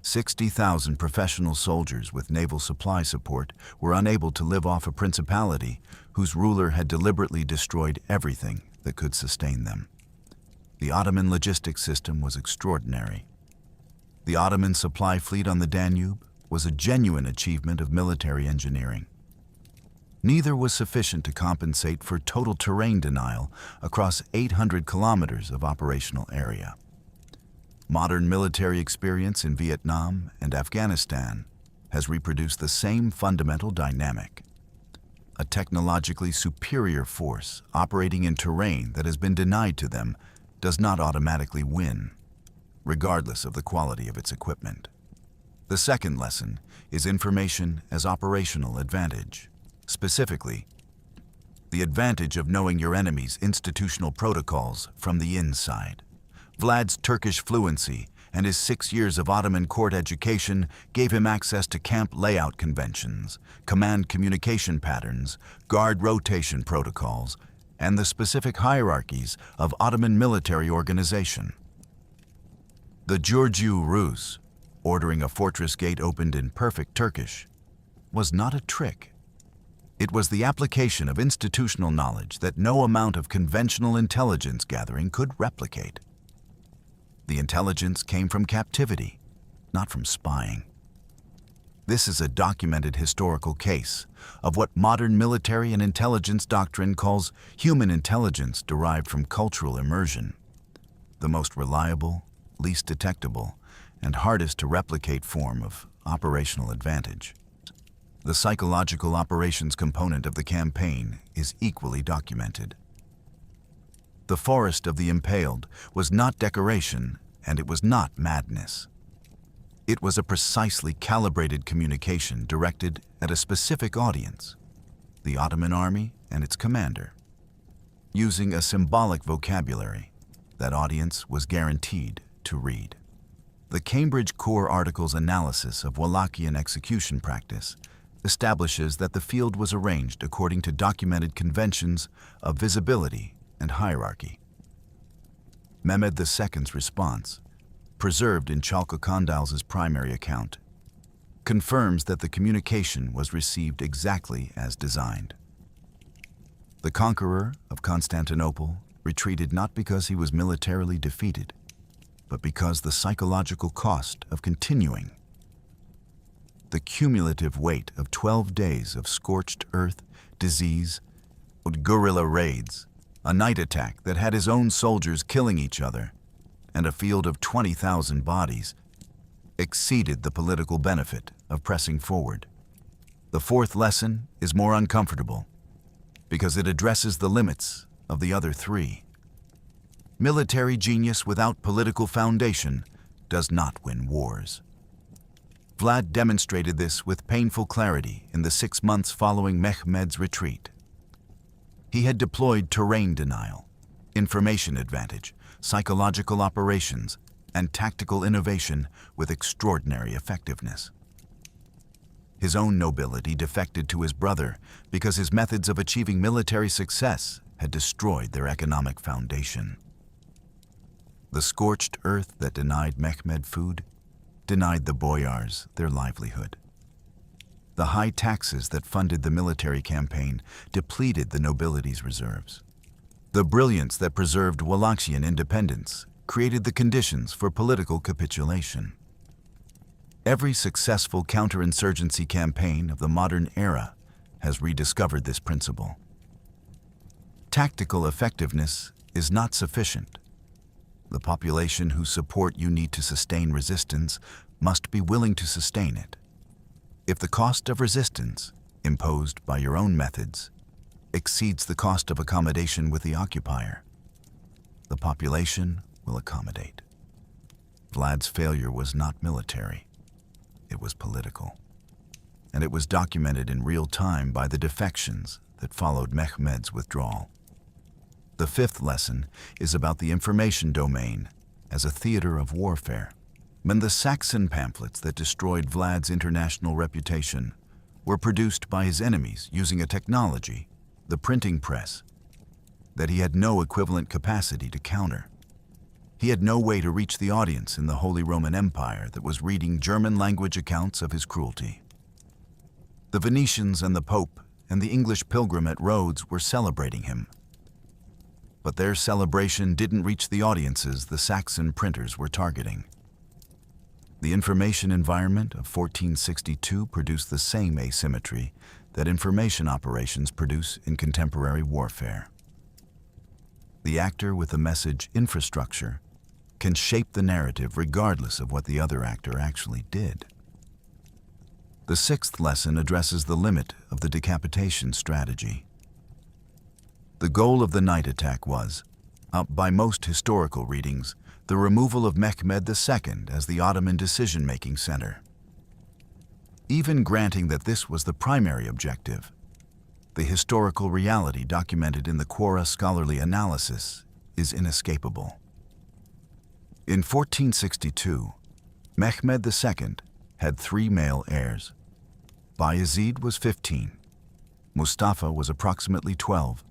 60,000 professional soldiers with naval supply support were unable to live off a principality whose ruler had deliberately destroyed everything that could sustain them. The Ottoman logistics system was extraordinary. The Ottoman supply fleet on the Danube was a genuine achievement of military engineering. Neither was sufficient to compensate for total terrain denial across 800 kilometers of operational area. Modern military experience in Vietnam and Afghanistan has reproduced the same fundamental dynamic. A technologically superior force operating in terrain that has been denied to them does not automatically win, regardless of the quality of its equipment. The second lesson is information as operational advantage. Specifically, the advantage of knowing your enemy's institutional protocols from the inside. Vlad's Turkish fluency and his 6 years of Ottoman court education gave him access to camp layout conventions, command communication patterns, guard rotation protocols, and the specific hierarchies of Ottoman military organization. The Giurgiu Rus, ordering a fortress gate opened in perfect Turkish, was not a trick. It was the application of institutional knowledge that no amount of conventional intelligence gathering could replicate. The intelligence came from captivity, not from spying. This is a documented historical case of what modern military and intelligence doctrine calls human intelligence derived from cultural immersion, the most reliable, least detectable, and hardest to replicate form of operational advantage. The psychological operations component of the campaign is equally documented. The forest of the impaled was not decoration, and it was not madness. It was a precisely calibrated communication directed at a specific audience, the Ottoman army and its commander. Using a symbolic vocabulary, that audience was guaranteed to read. The Cambridge Core Articles analysis of Wallachian execution practice establishes that the field was arranged according to documented conventions of visibility and hierarchy. Mehmed II's response, preserved in Chalkokondal's primary account, confirms that the communication was received exactly as designed. The conqueror of Constantinople retreated not because he was militarily defeated, but because the psychological cost of continuing. The cumulative weight of 12 days of scorched earth, disease, guerrilla raids, a night attack that had his own soldiers killing each other, and a field of 20,000 bodies, exceeded the political benefit of pressing forward. The fourth lesson is more uncomfortable, because it addresses the limits of the other three. Military genius without political foundation does not win wars. Vlad demonstrated this with painful clarity in the 6 months following Mehmed's retreat. He had deployed terrain denial, information advantage, psychological operations, and tactical innovation with extraordinary effectiveness. His own nobility defected to his brother because his methods of achieving military success had destroyed their economic foundation. The scorched earth that denied Mehmed food denied the boyars their livelihood. The high taxes that funded the military campaign depleted the nobility's reserves. The brilliance that preserved Wallachian independence created the conditions for political capitulation. Every successful counterinsurgency campaign of the modern era has rediscovered this principle. Tactical effectiveness is not sufficient. The population whose support you need to sustain resistance must be willing to sustain it. If the cost of resistance, imposed by your own methods, exceeds the cost of accommodation with the occupier, the population will accommodate. Vlad's failure was not military, it was political. And it was documented in real time by the defections that followed Mehmed's withdrawal. The fifth lesson is about the information domain as a theater of warfare. When the Saxon pamphlets that destroyed Vlad's international reputation were produced by his enemies using a technology, the printing press, that he had no equivalent capacity to counter. He had no way to reach the audience in the Holy Roman Empire that was reading German-language accounts of his cruelty. The Venetians and the Pope and the English pilgrim at Rhodes were celebrating him. But their celebration didn't reach the audiences the Saxon printers were targeting. The information environment of 1462 produced the same asymmetry that information operations produce in contemporary warfare. The actor with the message infrastructure can shape the narrative regardless of what the other actor actually did. The sixth lesson addresses the limit of the decapitation strategy. The goal of the night attack was, by most historical readings, the removal of Mehmed II as the Ottoman decision-making center. Even granting that this was the primary objective, the historical reality documented in the Quora scholarly analysis is inescapable. In 1462, Mehmed II had 3 male heirs. Bayezid was 15, Mustafa was approximately 12,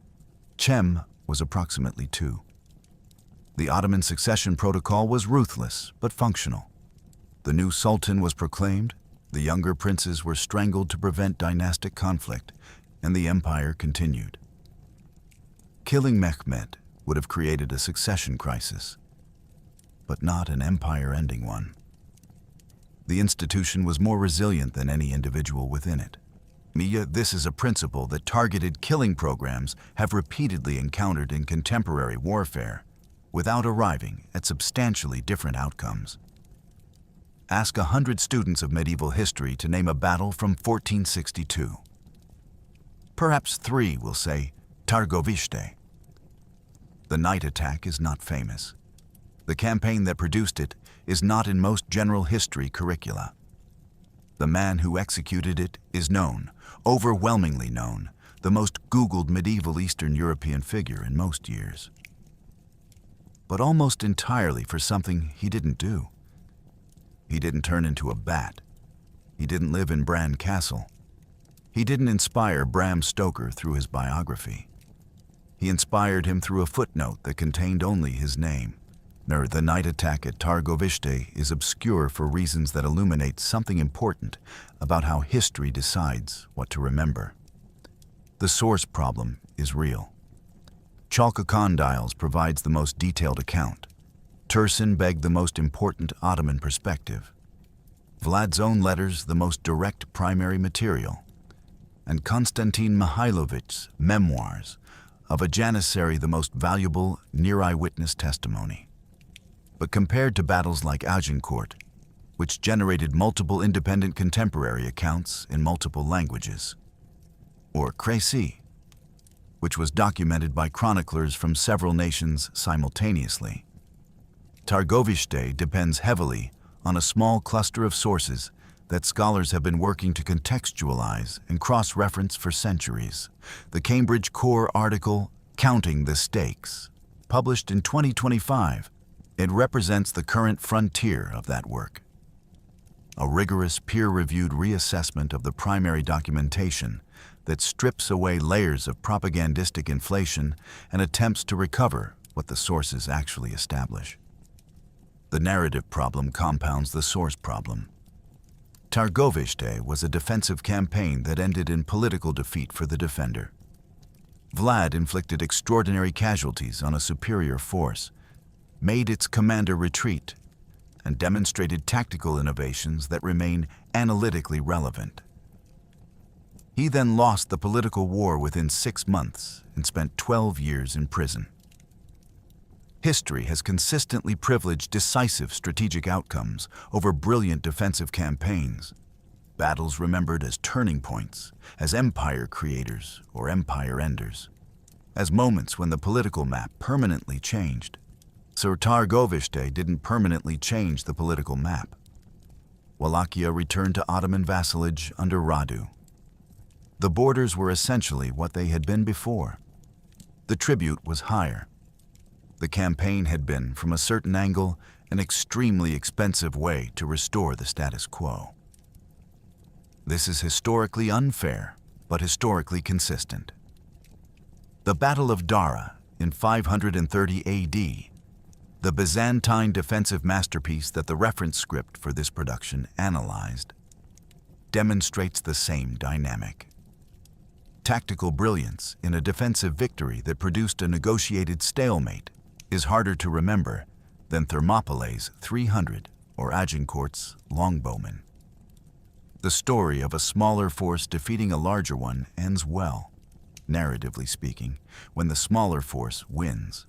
Cem was approximately 2. The Ottoman succession protocol was ruthless but functional. The new sultan was proclaimed, the younger princes were strangled to prevent dynastic conflict, and the empire continued. Killing Mehmed would have created a succession crisis, but not an empire-ending one. The institution was more resilient than any individual within it. This is a principle that targeted killing programs have repeatedly encountered in contemporary warfare, without arriving at substantially different outcomes. Ask 100 students of medieval history to name a battle from 1462. Perhaps 3 will say Targoviste. The night attack is not famous. The campaign that produced it is not in most general history curricula. The man who executed it is known, overwhelmingly known, the most Googled medieval Eastern European figure in most years. But almost entirely for something he didn't do. He didn't turn into a bat. He didn't live in Bran Castle. He didn't inspire Bram Stoker through his biography. He inspired him through a footnote that contained only his name. The night attack at Targoviste is obscure for reasons that illuminate something important about how history decides what to remember. The source problem is real. Chalka Condyles provides the most detailed account. Tursun begged the most important Ottoman perspective. Vlad's own letters the most direct primary material. And Konstantin Mihailovich's memoirs of a janissary the most valuable near-eyewitness testimony. But compared to battles like Agincourt, which generated multiple independent contemporary accounts in multiple languages, or Crécy, which was documented by chroniclers from several nations simultaneously, Targoviste depends heavily on a small cluster of sources that scholars have been working to contextualize and cross-reference for centuries. The Cambridge Core article, Counting the Stakes, published in 2025, it represents the current frontier of that work. A rigorous peer-reviewed reassessment of the primary documentation that strips away layers of propagandistic inflation and attempts to recover what the sources actually establish. The narrative problem compounds the source problem. Targoviste was a defensive campaign that ended in political defeat for the defender. Vlad inflicted extraordinary casualties on a superior force, made its commander retreat, and demonstrated tactical innovations that remain analytically relevant. He then lost the political war within 6 months and spent 12 years in prison. History has consistently privileged decisive strategic outcomes over brilliant defensive campaigns, battles remembered as turning points, as empire creators or empire enders, as moments when the political map permanently changed. Sir Targoviste didn't permanently change the political map. Wallachia returned to Ottoman vassalage under Radu. The borders were essentially what they had been before. The tribute was higher. The campaign had been, from a certain angle, an extremely expensive way to restore the status quo. This is historically unfair, but historically consistent. The Battle of Dara in 530 AD, the Byzantine defensive masterpiece that the reference script for this production analyzed, demonstrates the same dynamic. Tactical brilliance in a defensive victory that produced a negotiated stalemate is harder to remember than Thermopylae's 300 or Agincourt's longbowmen. The story of a smaller force defeating a larger one ends well, narratively speaking, when the smaller force wins.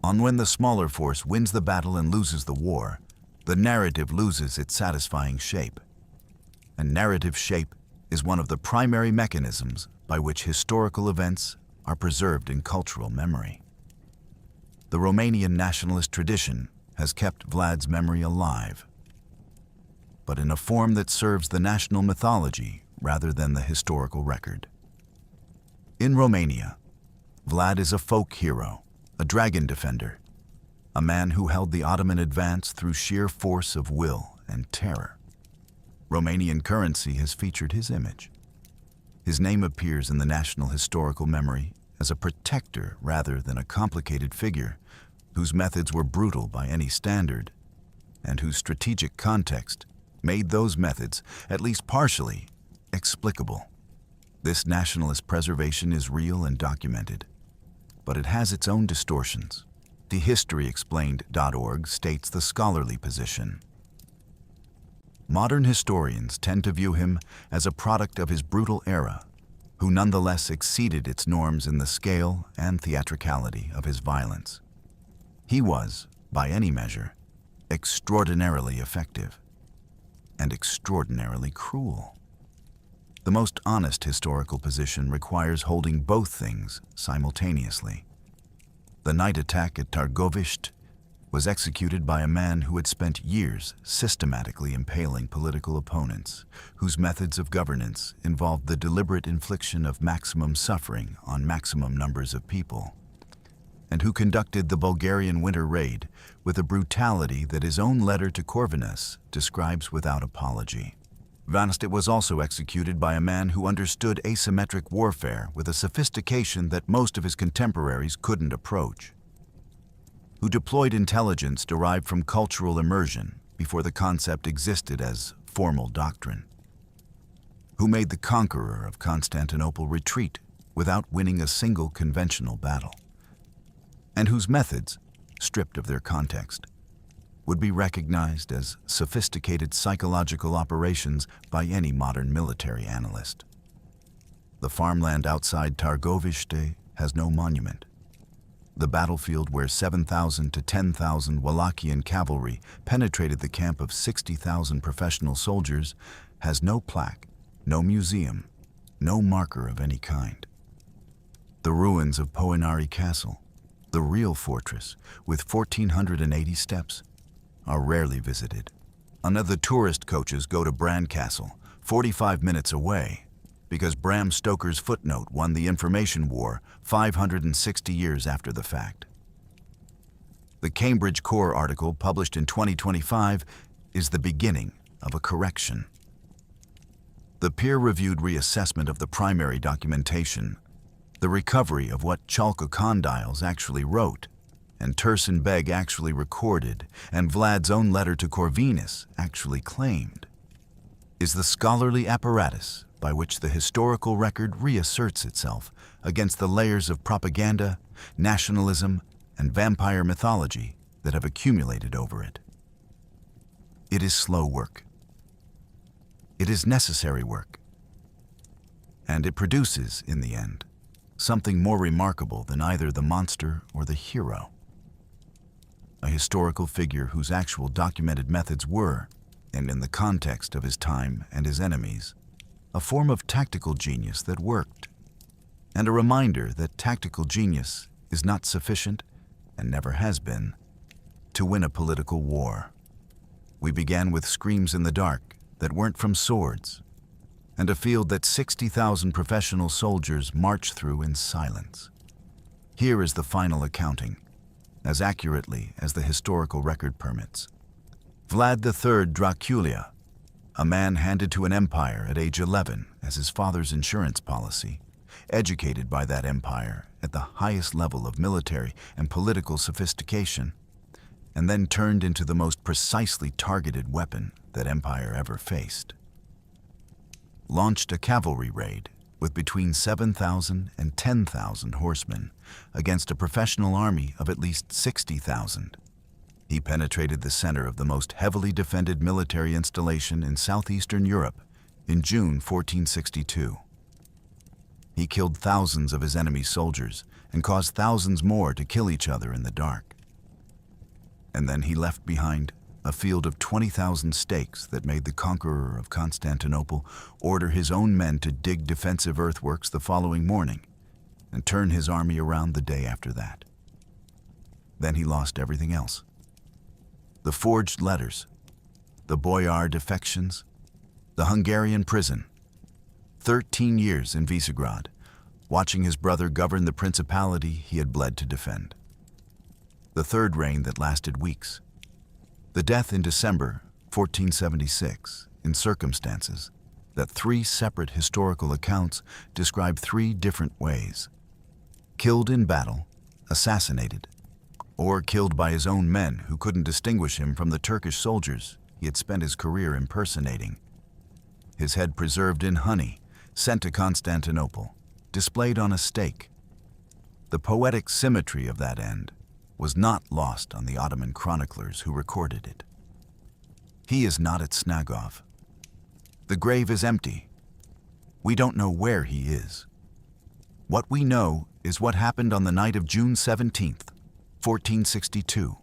When the smaller force wins the battle and loses the war, the narrative loses its satisfying shape. And narrative shape is one of the primary mechanisms by which historical events are preserved in cultural memory. The Romanian nationalist tradition has kept Vlad's memory alive, but in a form that serves the national mythology rather than the historical record. In Romania, Vlad is a folk hero, a dragon defender, a man who held the Ottoman advance through sheer force of will and terror. Romanian currency has featured his image. His name appears in the national historical memory as a protector rather than a complicated figure whose methods were brutal by any standard and whose strategic context made those methods, at least partially, explicable. This nationalist preservation is real and documented, but it has its own distortions. TheHistoryExplained.org states the scholarly position. Modern historians tend to view him as a product of his brutal era, who nonetheless exceeded its norms in the scale and theatricality of his violence. He was, by any measure, extraordinarily effective and extraordinarily cruel. The most honest historical position requires holding both things simultaneously. The night attack at Târgoviște was executed by a man who had spent years systematically impaling political opponents, whose methods of governance involved the deliberate infliction of maximum suffering on maximum numbers of people, and who conducted the Bulgarian winter raid with a brutality that his own letter to Corvinus describes without apology. It was also executed by a man who understood asymmetric warfare with a sophistication that most of his contemporaries couldn't approach, who deployed intelligence derived from cultural immersion before the concept existed as formal doctrine, who made the conqueror of Constantinople retreat without winning a single conventional battle, and whose methods, stripped of their context, would be recognized as sophisticated psychological operations by any modern military analyst. The farmland outside Târgoviște has no monument. The battlefield where 7,000 to 10,000 Wallachian cavalry penetrated the camp of 60,000 professional soldiers has no plaque, no museum, no marker of any kind. The ruins of Poenari Castle, the real fortress with 1,480 steps, are rarely visited. Another tourist coaches go to Bran Castle, 45 minutes away, because Bram Stoker's footnote won the information war 560 years after the fact. The Cambridge Core article published in 2025 is the beginning of a correction. The peer-reviewed reassessment of the primary documentation, the recovery of what Chalka Condyles actually wrote, and Tursun Beg actually recorded, and Vlad's own letter to Corvinus actually claimed, is the scholarly apparatus by which the historical record reasserts itself against the layers of propaganda, nationalism, and vampire mythology that have accumulated over it. It is slow work. It is necessary work. And it produces, in the end, something more remarkable than either the monster or the hero. A historical figure whose actual documented methods were, and in the context of his time and his enemies, a form of tactical genius that worked, and a reminder that tactical genius is not sufficient, and never has been, to win a political war. We began with screams in the dark that weren't from swords, and a field that 60,000 professional soldiers marched through in silence. Here is the final accounting, as accurately as the historical record permits. Vlad III Drácula, a man handed to an empire at age 11 as his father's insurance policy, educated by that empire at the highest level of military and political sophistication, and then turned into the most precisely targeted weapon that empire ever faced. Launched a cavalry raid with between 7,000 and 10,000 horsemen against a professional army of at least 60,000. He penetrated the center of the most heavily defended military installation in southeastern Europe in June 1462. He killed thousands of his enemy's soldiers and caused thousands more to kill each other in the dark. And then he left behind a field of 20,000 stakes that made the conqueror of Constantinople order his own men to dig defensive earthworks the following morning and turn his army around the day after that. Then he lost everything else. The forged letters, the boyar defections, the Hungarian prison, 13 years in Visegrad, watching his brother govern the principality he had bled to defend. The third reign that lasted weeks. The death in December 1476, in circumstances that three separate historical accounts describe three different ways: killed in battle, assassinated, or killed by his own men who couldn't distinguish him from the Turkish soldiers he had spent his career impersonating. His head preserved in honey, sent to Constantinople, displayed on a stake. The poetic symmetry of that end was not lost on the Ottoman chroniclers who recorded it. He is not at Snagov. The grave is empty. We don't know where he is. What we know is what happened on the night of June 17th, 1462.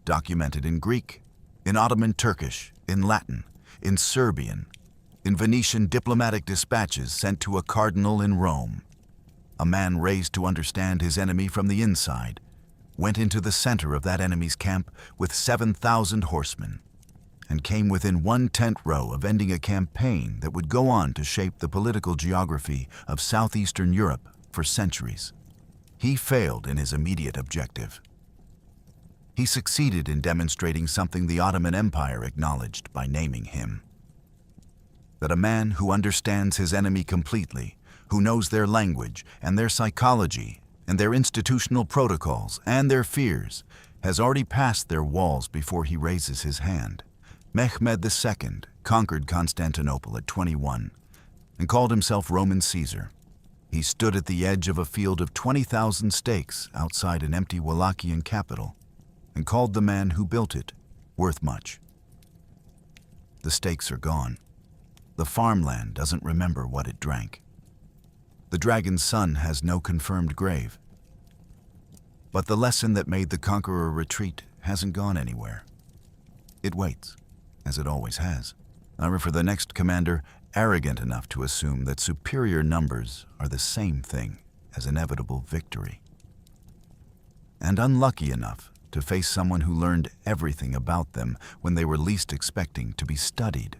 Documented in Greek, in Ottoman Turkish, in Latin, in Serbian, in Venetian diplomatic dispatches sent to a cardinal in Rome. A man raised to understand his enemy from the inside went into the center of that enemy's camp with 7,000 horsemen and came within one tent row of ending a campaign that would go on to shape the political geography of southeastern Europe for centuries. He failed in his immediate objective. He succeeded in demonstrating something the Ottoman Empire acknowledged by naming him: that a man who understands his enemy completely, who knows their language and their psychology and their institutional protocols and their fears, has already passed their walls before he raises his hand. Mehmed II conquered Constantinople at 21 and called himself Roman Caesar. He stood at the edge of a field of 20,000 stakes outside an empty Wallachian capital and called the man who built it worth much. The stakes are gone. The farmland doesn't remember what it drank. The dragon's son has no confirmed grave. But the lesson that made the conqueror retreat hasn't gone anywhere. It waits, as it always has, for the next commander arrogant enough to assume that superior numbers are the same thing as inevitable victory. And unlucky enough to face someone who learned everything about them when they were least expecting to be studied.